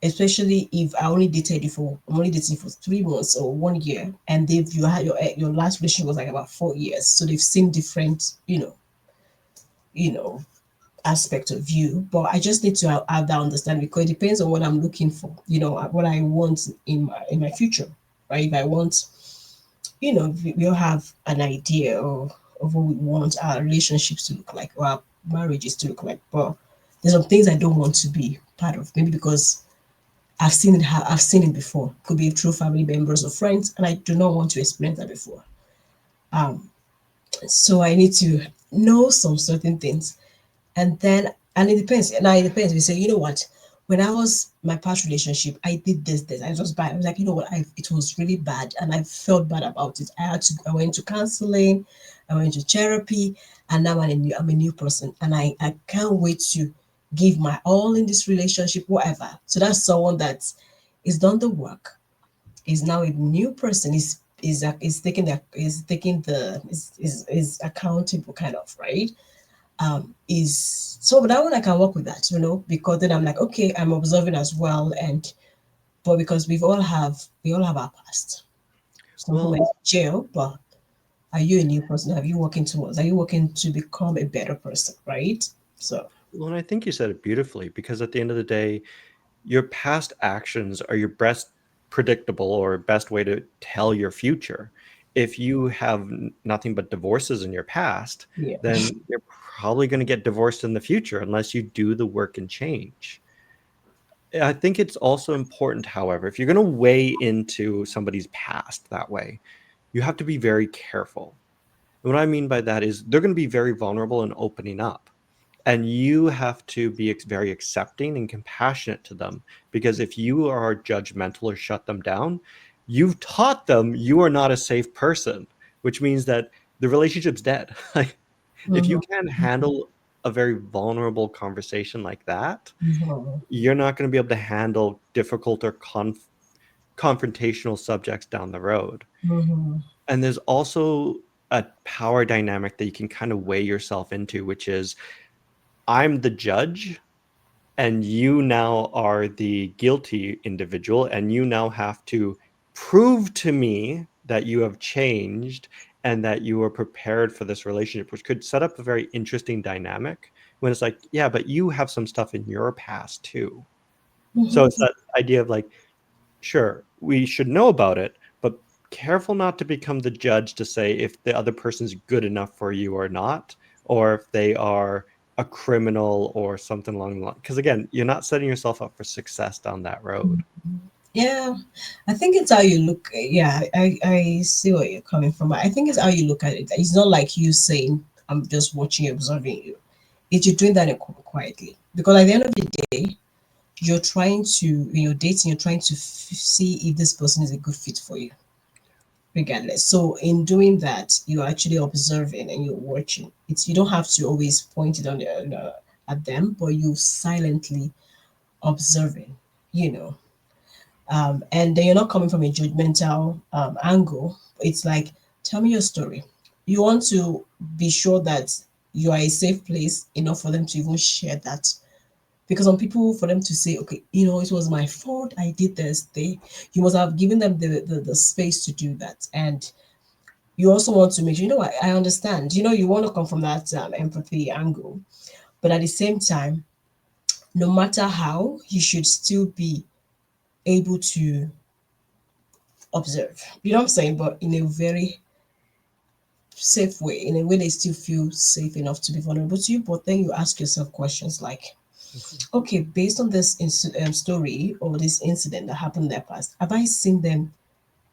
especially if I'm only dating for 3 months or 1 year, and they've you had your last relationship was like about 4 years, so they've seen different, you know, aspect of you. But I just need to have that understanding, because it depends on what I'm looking for, what I want in my future, right? If I want, we all have an idea of what we want our relationships to look like, or our marriages to look like. But there's some things I don't want to be part of, maybe because I've seen it before. Could be through family members or friends, and I do not want to experience that before. Um, so I need to know some certain things, and it depends. Now it depends. We say, you know what? When I was my past relationship, I did this. I was bad. I was like, you know what? It was really bad, and I felt bad about it. I went to counseling, I went to therapy, and now I'm a new person, and I can't wait to give my all in this relationship, whatever. So that's someone that is done the work, is now a new person, is accountable, kind of, right? Is so that one I can work with that, because then I'm like, okay, I'm observing as well. And but because we all have our past. Some people went Well, to jail, but are you a new person? Are you working to become a better person, right? So and I think you said it beautifully, because at the end of the day, your past actions are your best predictable or best way to tell your future. If you have nothing but divorces in your past, yeah. then you're probably going to get divorced in the future unless you do the work and change. I think it's also important, however, if you're going to weigh into somebody's past that way, you have to be very careful. And what I mean by that is they're going to be very vulnerable and opening up. And you have to be very accepting and compassionate to them, because if you are judgmental or shut them down, you've taught them you are not a safe person, which means that the relationship's dead. Like, if you Mhm, can't handle a very vulnerable conversation like that, mhm, you're not going to be able to handle difficult or confrontational subjects down the road. mhm, And there's also a power dynamic that you can kind of weigh yourself into, which is I'm the judge and you now are the guilty individual, and you now have to prove to me that you have changed and that you are prepared for this relationship, which could set up a very interesting dynamic when it's like, yeah, but you have some stuff in your past too. So it's mhm. that idea of like, sure, we should know about it, but careful not to become the judge to say if the other person's good enough for you or not, or if they are a criminal or something along the line. Because again, you're not setting yourself up for success down that road. Yeah, I think it's how you look. Yeah, I see where you're coming from. I think it's how you look at it. It's not like you saying, I'm just watching you, observing you. It's you doing that quietly. Because at the end of the day, when you're dating, you're trying to see if this person is a good fit for you, regardless. So in doing that, you're actually observing and you're watching. You don't have to always point it at them, but you silently observing, you know. And then you're not coming from a judgmental angle. It's like, tell me your story. You want to be sure that you are a safe place enough for them to even share that. Because some people, for them to say, okay, it was my fault, I did this, you must have given them the space to do that. And you also want to make sure, I understand, you want to come from that empathy angle. But at the same time, no matter how, you should still be able to observe. You know what I'm saying? But in a very safe way, in a way they still feel safe enough to be vulnerable to you. But then you ask yourself questions like, Okay, based on this story or this incident that happened in their past, have I seen them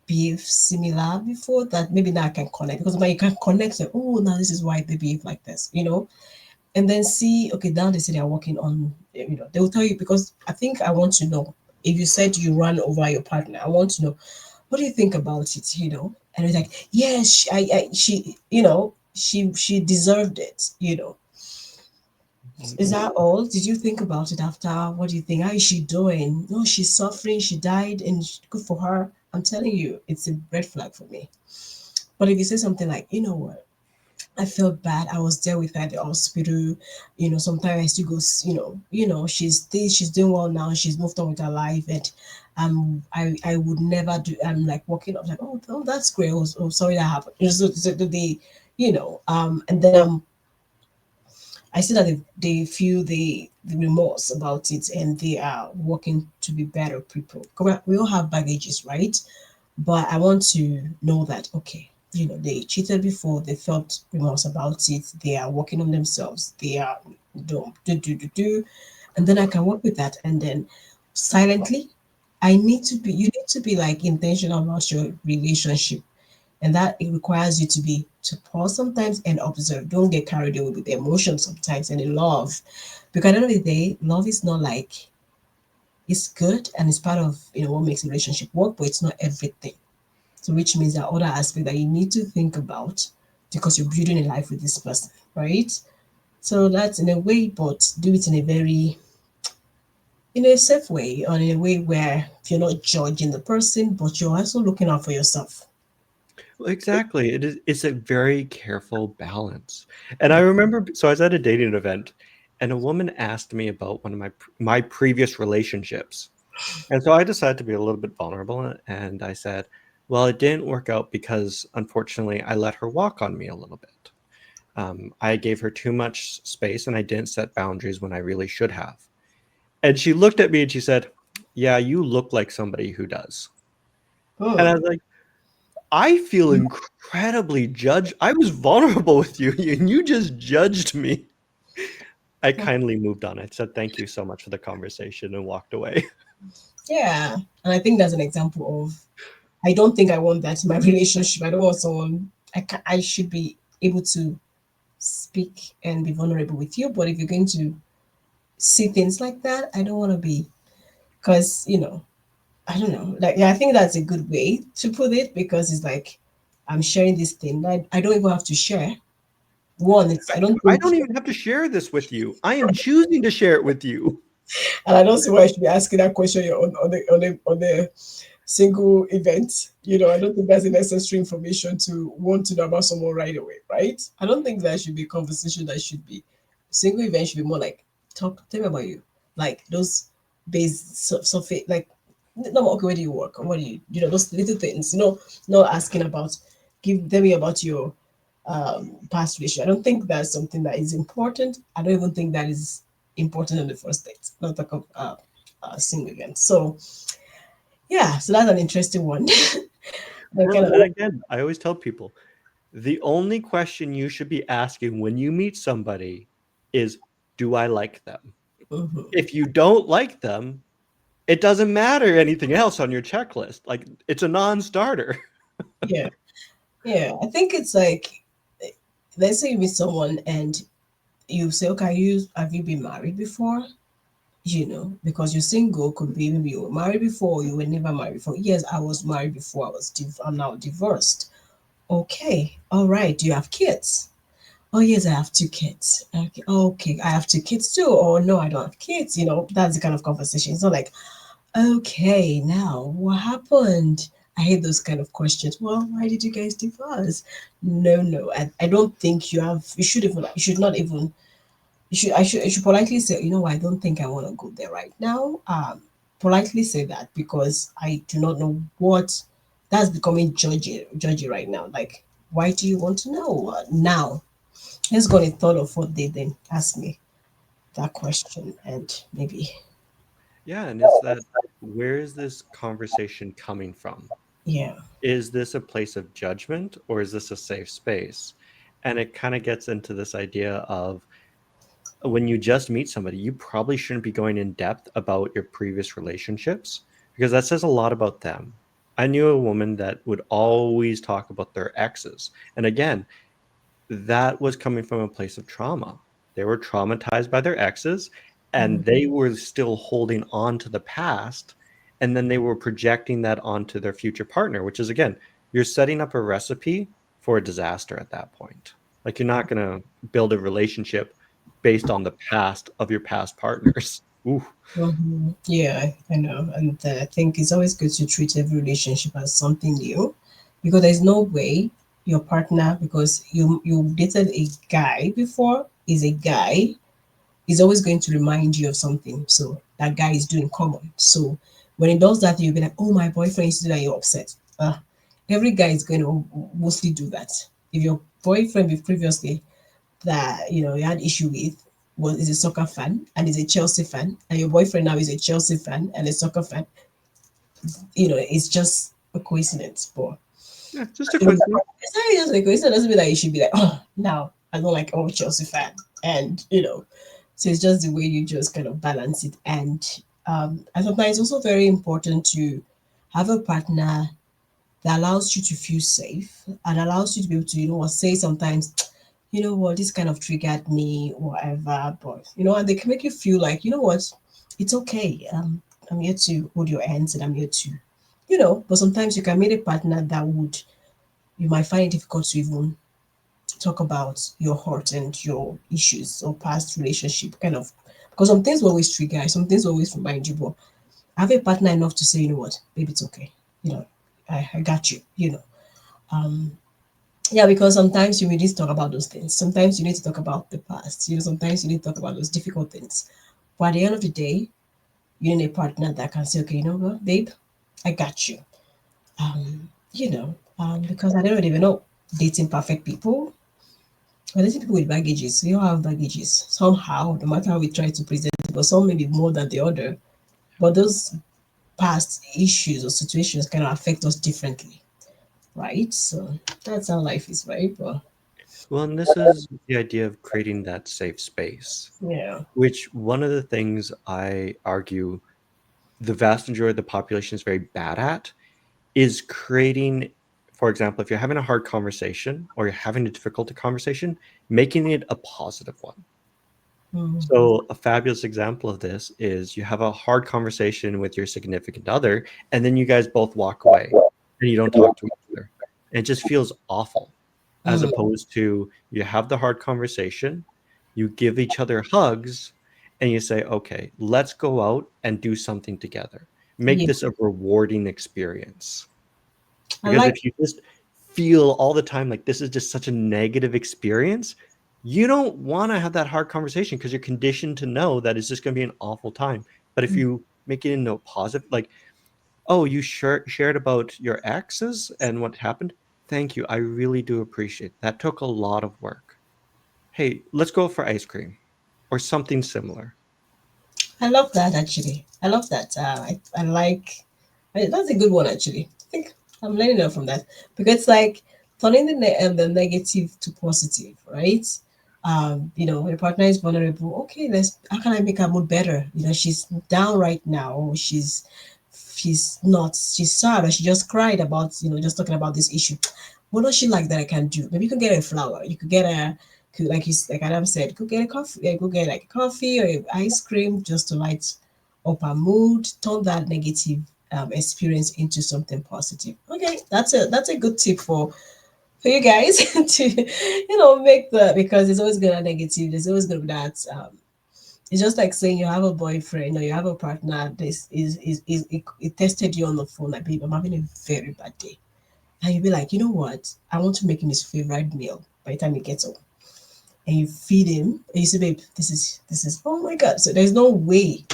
behave similar before that maybe now I can connect? Because now you can connect like, oh, now this is why they behave like this, you know? And then see, okay, now they say they're working on, they will tell you because I think I want to know. If you said you run over your partner, I want to know, what do you think about it, you know? And it's like, yes, she, she deserved it, you know. Is that all? Did you think about it after? What do you think? How is she doing? No, she's suffering. She died, and good for her. I'm telling you, it's a red flag for me. But if you say something like, you know what, I felt bad. I was there with her at the hospital. You know, sometimes I still go. She's doing well now. She's moved on with her life, and I would never do. I'm like walking up, like, oh, that's great. Oh, sorry that happened. So and then I see that they feel the remorse about it and they are working to be better people. 'Cause we all have baggages, right? But I want to know that, okay, they cheated before, they felt remorse about it, they are working on themselves, they are do. And then I can work with that. And then silently, you need to be like intentional about your relationship, and that it requires you to pause sometimes and observe. Don't get carried away with the emotions sometimes and the love, because at the end of the day, love is not like, it's good and it's part of what makes a relationship work, but it's not everything. So which means there are other aspects that you need to think about because you're building a life with this person, right? So that's in a way, but do it in a very in a safe way, or in a way where you're not judging the person, but you're also looking out for yourself. Well, exactly. It's a very careful balance. And I remember so I was at a dating event and a woman asked me about one of my previous relationships. And so I decided to be a little bit vulnerable and I said, "Well, it didn't work out because unfortunately I let her walk on me a little bit. I gave her too much space and I didn't set boundaries when I really should have." And she looked at me and she said, "Yeah, you look like somebody who does." And I Hmm. was like, I feel incredibly judged. I was vulnerable with you, and you just judged me. I kindly moved on. I said, "Thank you so much for the conversation," and walked away. Yeah, and I think that's an example of, I don't think I want that in my relationship. I don't want someone. I should be able to speak and be vulnerable with you. But if you're going to see things like that, I don't want to be, because I don't know. Like, yeah, I think that's a good way to put it, because it's like I'm sharing this thing. I don't even have to share. One, it's I don't I think, don't even have to share this with you. I am choosing to share it with you. and I don't see why I should be asking that question on the single event. I don't think that's the necessary information to want to know about someone right away, right? I don't think that should be a conversation that should be single event should be more like, tell me about you. Like those base surface, like, no, okay, where do you work? What do those little things, not asking about, tell me about your past relationship. I don't think that's something that is important. I don't even think that is important in the first date, not talk of single event. So yeah, so that's an interesting one. That Well, kind of. and again, I always tell people the only question you should be asking when you meet somebody is, "Do I like them?" Mhm. If you don't like them, it doesn't matter anything else on your checklist. Like it's a non-starter. Yeah, yeah. I think it's like, let's say you meet someone and you say, okay, have you been married before? Because you're single, could be maybe you were married before, you were never married before. Yes, I was married before. I'm now divorced. Okay, all right. Do you have kids? Oh yes, I have two kids. Okay, okay, I have two kids too. Or no, I don't have kids. That's the kind of conversation. It's not like, okay, now what happened? I hate those kind of questions. Well, why did you guys divorce? No, no, I don't think you should even, you should not even, I should politely say, what, I don't think I want to go there right now. Politely say that, because I do not know what, that's becoming judgy right now. Like, why do you want to know now? Let's go on a third or fourth day, then ask me that question, and maybe, Yeah, and it's that where is this conversation coming from? yeah. Is this a place of judgment or is this a safe space? And it kind of gets into this idea of when you just meet somebody, you probably shouldn't be going in depth about your previous relationships because that says a lot about them. I knew a woman that would always talk about their exes. And again, that was coming from a place of trauma. They were traumatized by their exes and Mm-hmm. they were still holding on to the past. And then they were projecting that onto their future partner, which is, again, you're setting up a recipe for a disaster at that point. Like, you're not going to build a relationship based on the past of your past partners. Ooh. Yeah, I know. And I think it's always good to treat every relationship as something new, because there's no way your partner, because you dated a guy before, is a guy, is always going to remind you of something. So that guy is doing common. So when he does that, you'll be like, oh, my boyfriend is doing that, you're upset. Every guy is going to mostly do that. If your boyfriend previously that you had issue with was is a soccer fan and is a Chelsea fan, and your boyfriend now is a Chelsea fan and a soccer fan, it's just a coincidence. But Yeah, just a it's coincidence. not just a coincidence. Doesn't mean that you should be like, oh, now I don't like all Chelsea fan, and so it's just the way you just kind of balance it. And sometimes it's also very important to have a partner that allows you to feel safe and allows you to be able to, say sometimes, this kind of triggered me, whatever. But and they can make you feel like, it's okay. I'm here to hold your hands, and I'm here to, But sometimes you can meet a partner that would you might find it difficult to even talk about your hurt and your issues or past relationship, kind of, because some things will always trigger, some things will always remind you. But have a partner enough to say, what, baby, it's okay. You know, I got you. Um, Yeah, because sometimes you need to talk about those things. Sometimes you need to talk about the past. Sometimes you need to talk about those difficult things. But at the end of the day, you need a partner that can say, okay, you know what, babe, I got you. Because I don't even know dating perfect people. But dating people with baggages, we all have baggages somehow, no matter how we try to present it, but some maybe more than the other. But those past issues or situations kind of affect us differently, right? So that's how life is, right? But Well, and this is the idea of creating that safe space, yeah. which one of the things I argue the vast majority of the population is very bad at is creating, for example, if you're having a hard conversation or you're having a difficult conversation, making it a positive one. Mm, So, a fabulous example of this is you have a hard conversation with your significant other, and then you guys both walk away and you don't talk to each other. It just feels awful, as mm, opposed to you have the hard conversation, you give each other hugs, and you say, okay, let's go out and do something together. Make yeah. this a rewarding experience. I Because like. if you just feel all the time like this is just such a negative experience, you don't want to have that hard conversation because you're conditioned to know that it's just going to be an awful time. But if you make it into a positive, like, oh, you shared about your exes and what happened. Thank you. I really do appreciate it. That took a lot of work. Hey, let's go for ice cream or something similar. I love that actually. I love that. I like. That's a good one actually. I think I'm learning a from that, because it's like turning the negative to positive, right? When your partner is vulnerable, okay, let's. How can I make her mood better? She's down right now, or she's not. She's sad, or she just cried about just talking about this issue. What does she like that I can do? Maybe you can get her a flower. You could get a could like Adam said, go get a coffee, go get like a coffee or ice cream just to light up our mood, turn that negative experience into something positive. Okay, that's a good tip for you guys to make the, because it's always gonna negative. There's always gonna be that. It's just like saying you have a boyfriend or you have a partner. This it tested you on the phone like, babe, I'm having a very bad day, and you'll be like, you know what? I want to make him his favorite meal by the time he gets home, and you feed him and you say, babe, this is oh my god. So there's no way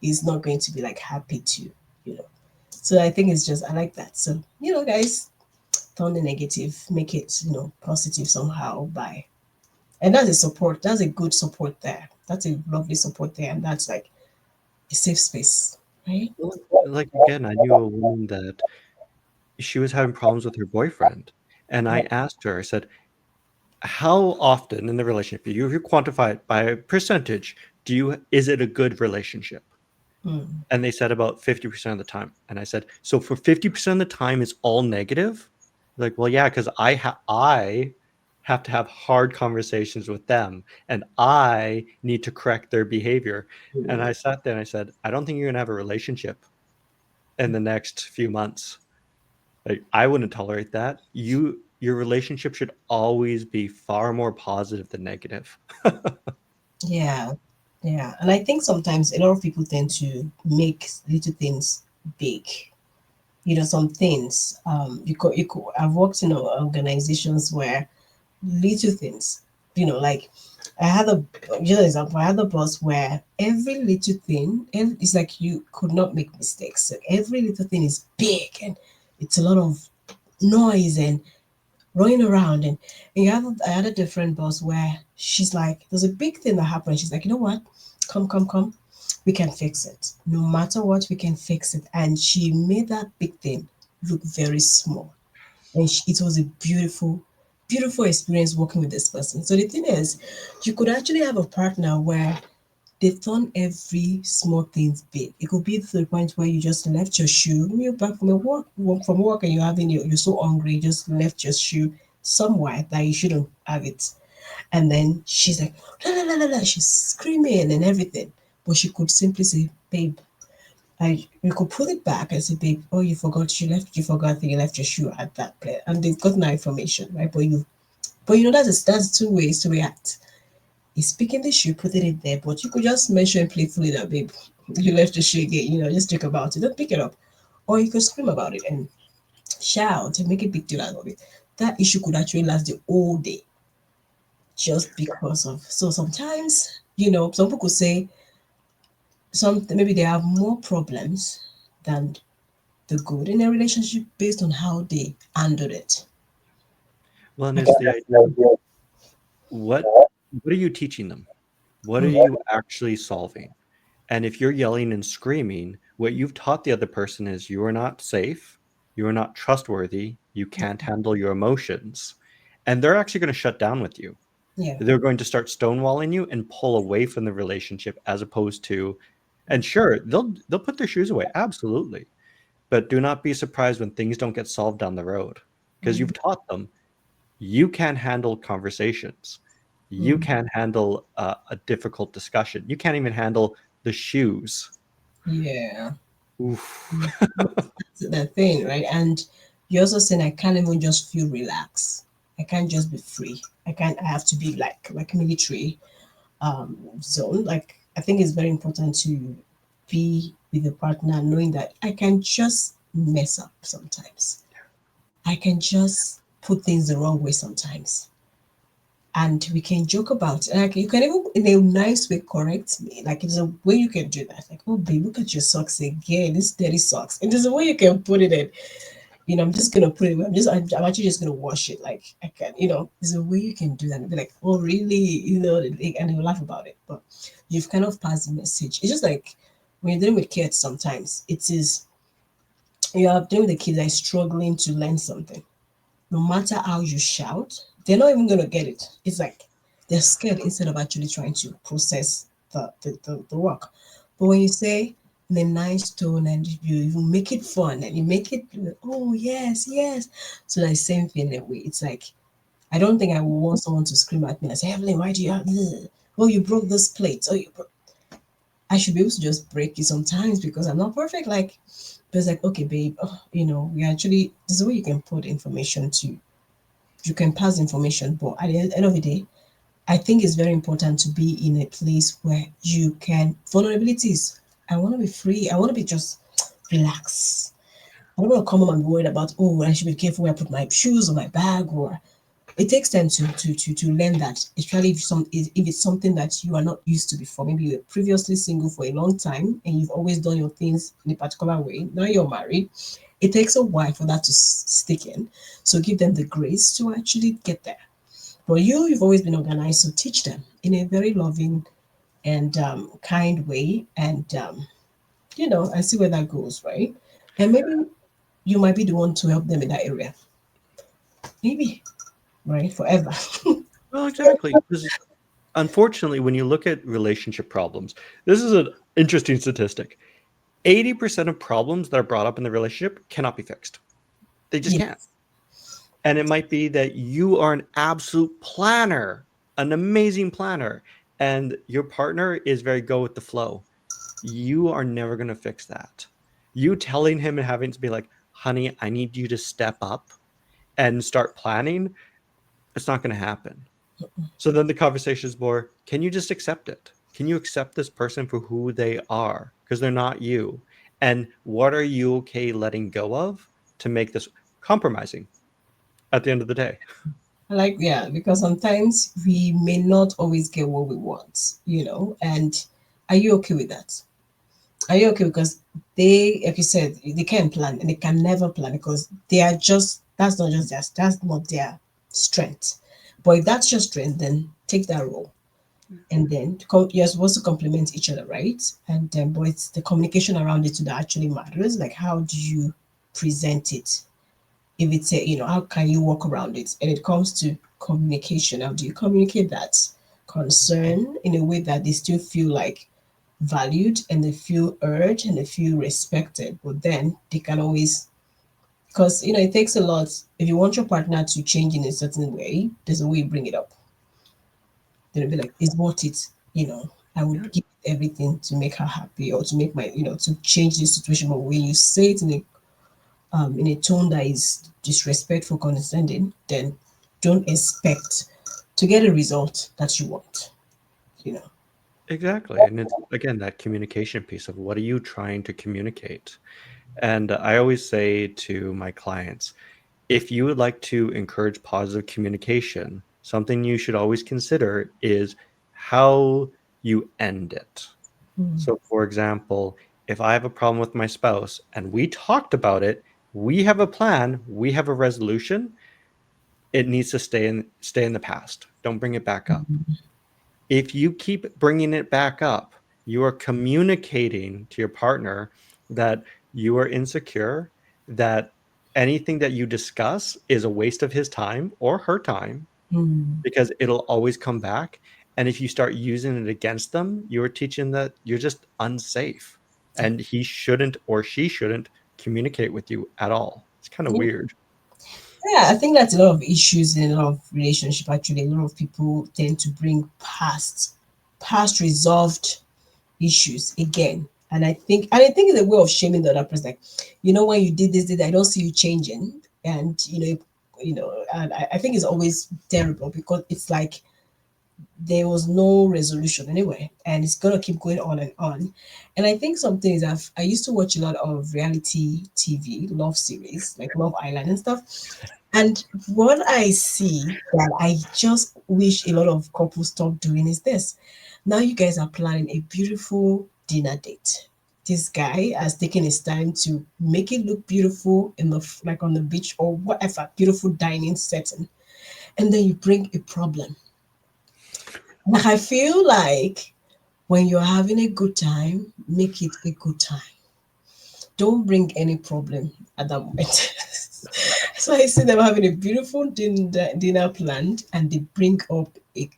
he's not going to be like happy to, you know. So I think it's just I like that. So, guys, turn the negative, make it, positive somehow by and that's a support. That's a good support there. That's a lovely support there. And that's like a safe space. Right? Well, like again, I knew a woman that she was having problems with her boyfriend. And I Yeah. asked her, I said, how often in the relationship, you quantify it by a percentage, is it a good relationship? Mm. And they said about 50% of the time. And I said, so for 50% of the time it's all negative? Like, well, yeah, because I have to have hard conversations with them and I need to correct their behavior. And I sat there and I said, I don't think you're gonna have a relationship in the next few months. Like, I wouldn't tolerate that. Your relationship should always be far more positive than negative. Yeah, yeah. And I think sometimes a lot of people tend to make little things big. You know, some things. I've worked in organizations where little things. You know, like I had a just an example. I had a boss where every little thing, it's like you could not make mistakes. So every little thing is big and it's a lot of noise and running around. And I had a different boss where she's like, there's a big thing that happened. She's like, you know what? Come. We can fix it. No matter what, we can fix it. And she made that big thing look very small. And it was a beautiful experience working with this person. So the thing is, you could actually have a partner where they turn every small things big. It could be to the point where you just left your shoe, you're back from work and you're so hungry, you just left your shoe somewhere that you shouldn't have it. And then she's like, la la la la la, she's screaming and everything. But she could simply say, babe, you could put it back and say, babe, oh, you forgot that you left your shoe at that place. And they've gotten that information, right? But you know, that's two ways to react. He's picking the shoe, putting it there, but you could just mention playfully that, babe, you left the shoe again, just think about it, don't pick it up. Or you could scream about it and shout and make a big deal out of it. That issue could actually last the whole day just because of. So sometimes, some people could say maybe they have more problems than the good in a relationship based on how they handled it. Well, and it's the idea of what what are you teaching them? What are Mm, you actually solving? And if you're yelling and screaming, what you've taught the other person is you are not safe, you are not trustworthy, you can't handle your emotions, and they're actually going to shut down with you. yeah. They're going to start stonewalling you and pull away from the relationship as opposed to, and sure, they'll put their shoes away, absolutely. But do not be surprised when things don't get solved down the road because Mm, you've taught them you can handle conversations. You mm, can handle a difficult discussion. You can't even handle the shoes. yeah. Oof. Mm. That's the thing, right? And you're also saying I can't even just feel relaxed. I can't just be free. I have to be like military zone. Like I think it's very important to be with a partner knowing that I can just mess up sometimes. I can just put things the wrong way sometimes. And we can joke about it. Like you can even in a nice way correct me. Like there's a way you can do that. Like, oh babe, look at your socks again. This dirty socks. And there's a way you can put it in. I'm just gonna put it. I'm actually just gonna wash it. Like I can. There's a way you can do that. And be like, oh really? And they'll laugh about it. But you've kind of passed the message. It's just like when you're dealing with kids. Sometimes it is you're dealing with a kid that is struggling to learn something. No matter how you shout, they're not even gonna get it. It's like they're scared instead of actually trying to process the work. But when you say in a nice tone and you make it fun and you make it, oh yes, yes. So the same thing in a way. It's like I don't think I would want someone to scream at me and say, Evelyn, why do you have this? Oh, you broke this plate. I should be able to just break it sometimes because I'm not perfect. Like, but it's like, okay, babe, we actually, there's a way you can put information to you can pass information, but at the end of the day, I think it's very important to be in a place where you can vulnerabilities. I want to be free. I want to be just relax. I don't want to come home and be worried about, oh, I should be careful where I put my shoes or my bag. Or it takes time to learn that, especially if it's something that you are not used to before. Maybe you were previously single for a long time and you've always done your things in a particular way. Now you're married, it takes a while for that to stick in. So give them the grace to actually get there. But you've always been organized, so teach them in a very loving and kind way, and and see where that goes, right? And maybe you might be the one to help them in that area, maybe, right? Forever. Well, exactly. Because unfortunately, when you look at relationship problems, this is an interesting statistic. 80% of problems that are brought up in the relationship cannot be fixed. They just can't. Yes. And it might be that you are an absolute planner, an amazing planner, and your partner is very go with the flow. You are never going to fix that. You telling him and having to be like, honey, I need you to step up and start planning, it's not going to happen. So then the conversation is more, can you just accept it? Can you accept this person for who they are? Because they're not you. And what are you okay letting go of to make this compromising at the end of the day? Like, yeah, because sometimes we may not always get what we want, and are you okay with that? Are you okay? Because they, like you said, they can plan and they can never plan because they are just, that's not their strength. But if that's your strength, then take that role. And then you're supposed to complement each other, right? And then, but it's the communication around it that actually matters. Like, how do you present it? If it's a, how can you walk around it? And it comes to communication. How do you communicate that concern in a way that they still feel like valued and they feel urged and they feel respected? But then they can always, because it takes a lot. If you want your partner to change in a certain way, there's a way you bring it up. They'll be like, it's worth it. I would Yeah, give everything to make her happy or to make my, to change this situation. But when you say it in a tone that is disrespectful, condescending, then don't expect to get a result that you want. You know. exactly. And it's again that communication piece of what are you trying to communicate? And I always say to my clients, if you would like to encourage positive communication, something you should always consider is how you end it. Mm, So, for example, if I have a problem with my spouse and we talked about it, we have a plan, we have a resolution, it needs to stay in the past. Don't bring it back up. If you keep bringing it back up, you are communicating to your partner that you are insecure, that anything that you discuss is a waste of his time or her time mm, because it'll always come back. And if you start using it against them, you're teaching that you're just unsafe yeah. and he shouldn't or she shouldn't communicate with you at all. It's kind of Yeah. weird. Yeah, I think that's a lot of issues in a lot of relationship. Actually, a lot of people tend to bring past resolved issues again. And I think it's a way of shaming the other person. Like, when you did this, I don't see you changing. And and I think it's always terrible because it's like there was no resolution anyway, and it's gonna keep going on and on. And I think some things I used to watch a lot of reality TV, love series like Love Island and stuff. And what I see that I just wish a lot of couples stop doing is this. Now you guys are planning a beautiful dinner date. This guy has taken his time to make it look beautiful in like on the beach or whatever, beautiful dining setting. And then you bring a problem. Like I feel like when you're having a good time, make it a good time. Don't bring any problem at that moment. So I see them having a beautiful dinner planned, and they bring up a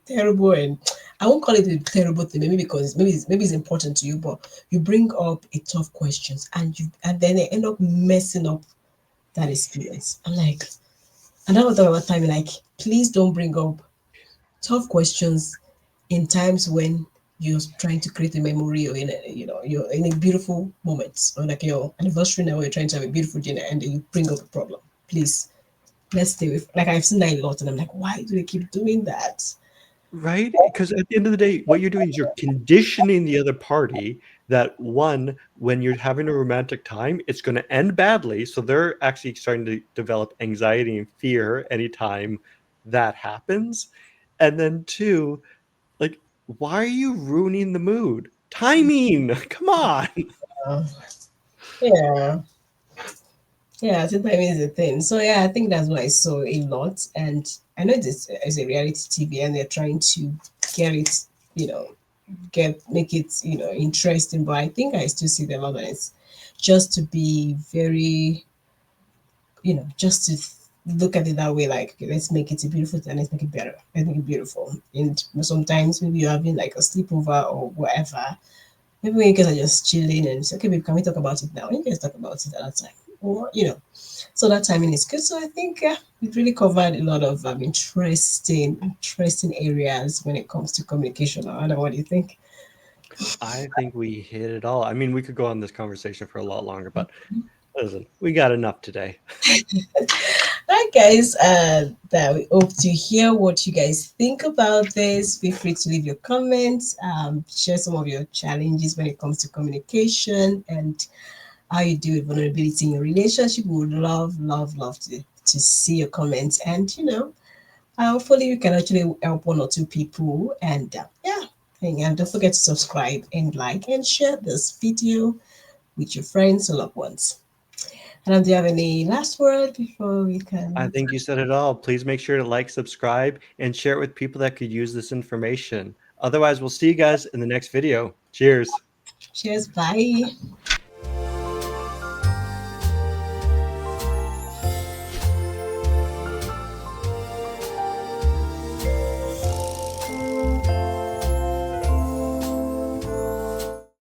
terrible, and I won't call it a terrible thing, maybe because maybe it's important to you, but you bring up a tough questions, and then they end up messing up that experience. I'm like, and that was about time. Like, please don't bring up tough questions in times when you're trying to create a memory or you're in a beautiful moment or like your anniversary now, you're trying to have a beautiful dinner and then you bring up a problem. Please, let's stay with, like, I've seen that a lot and I'm like, why do they keep doing that? Right? Because at the end of the day, what you're doing is you're conditioning the other party that one, when you're having a romantic time, it's going to end badly. So they're actually starting to develop anxiety and fear anytime that happens. And then two, like, why are you ruining the mood? Timing. Come on. uh, yeah, yeah, sometimes it's a thing. So yeah, I think that's what I saw a lot. And I know this is a reality TV and they're trying to get it, you know make it interesting, but I think I still see the lot as just to be very, just to look at it that way, like, okay, let's make it a beautiful thing, let's make it better, let's make it beautiful. And sometimes maybe you're having like a sleepover or whatever. Maybe when you guys are just chilling and say, okay, babe, can we talk about it now? And you guys talk about it at that time. Or, so that timing is good. So I think we've really covered a lot of interesting areas when it comes to communication. I don't know, what do you think? I think we hit it all. I mean, we could go on this conversation for a lot longer, but listen, we got enough today. Right, guys, that we hope to hear what you guys think about this. Feel free to leave your comments, share some of your challenges when it comes to communication and how you deal with vulnerability in your relationship. We would love to see your comments, and hopefully we can actually help one or two people. And yeah, and don't forget to subscribe and like and share this video with your friends or loved ones. And do you have any last word before we I can? think you said it all. Please make sure to like, subscribe, and share it with people that could use this information. Otherwise, we'll see you guys in the next video. Cheers. Cheers, bye.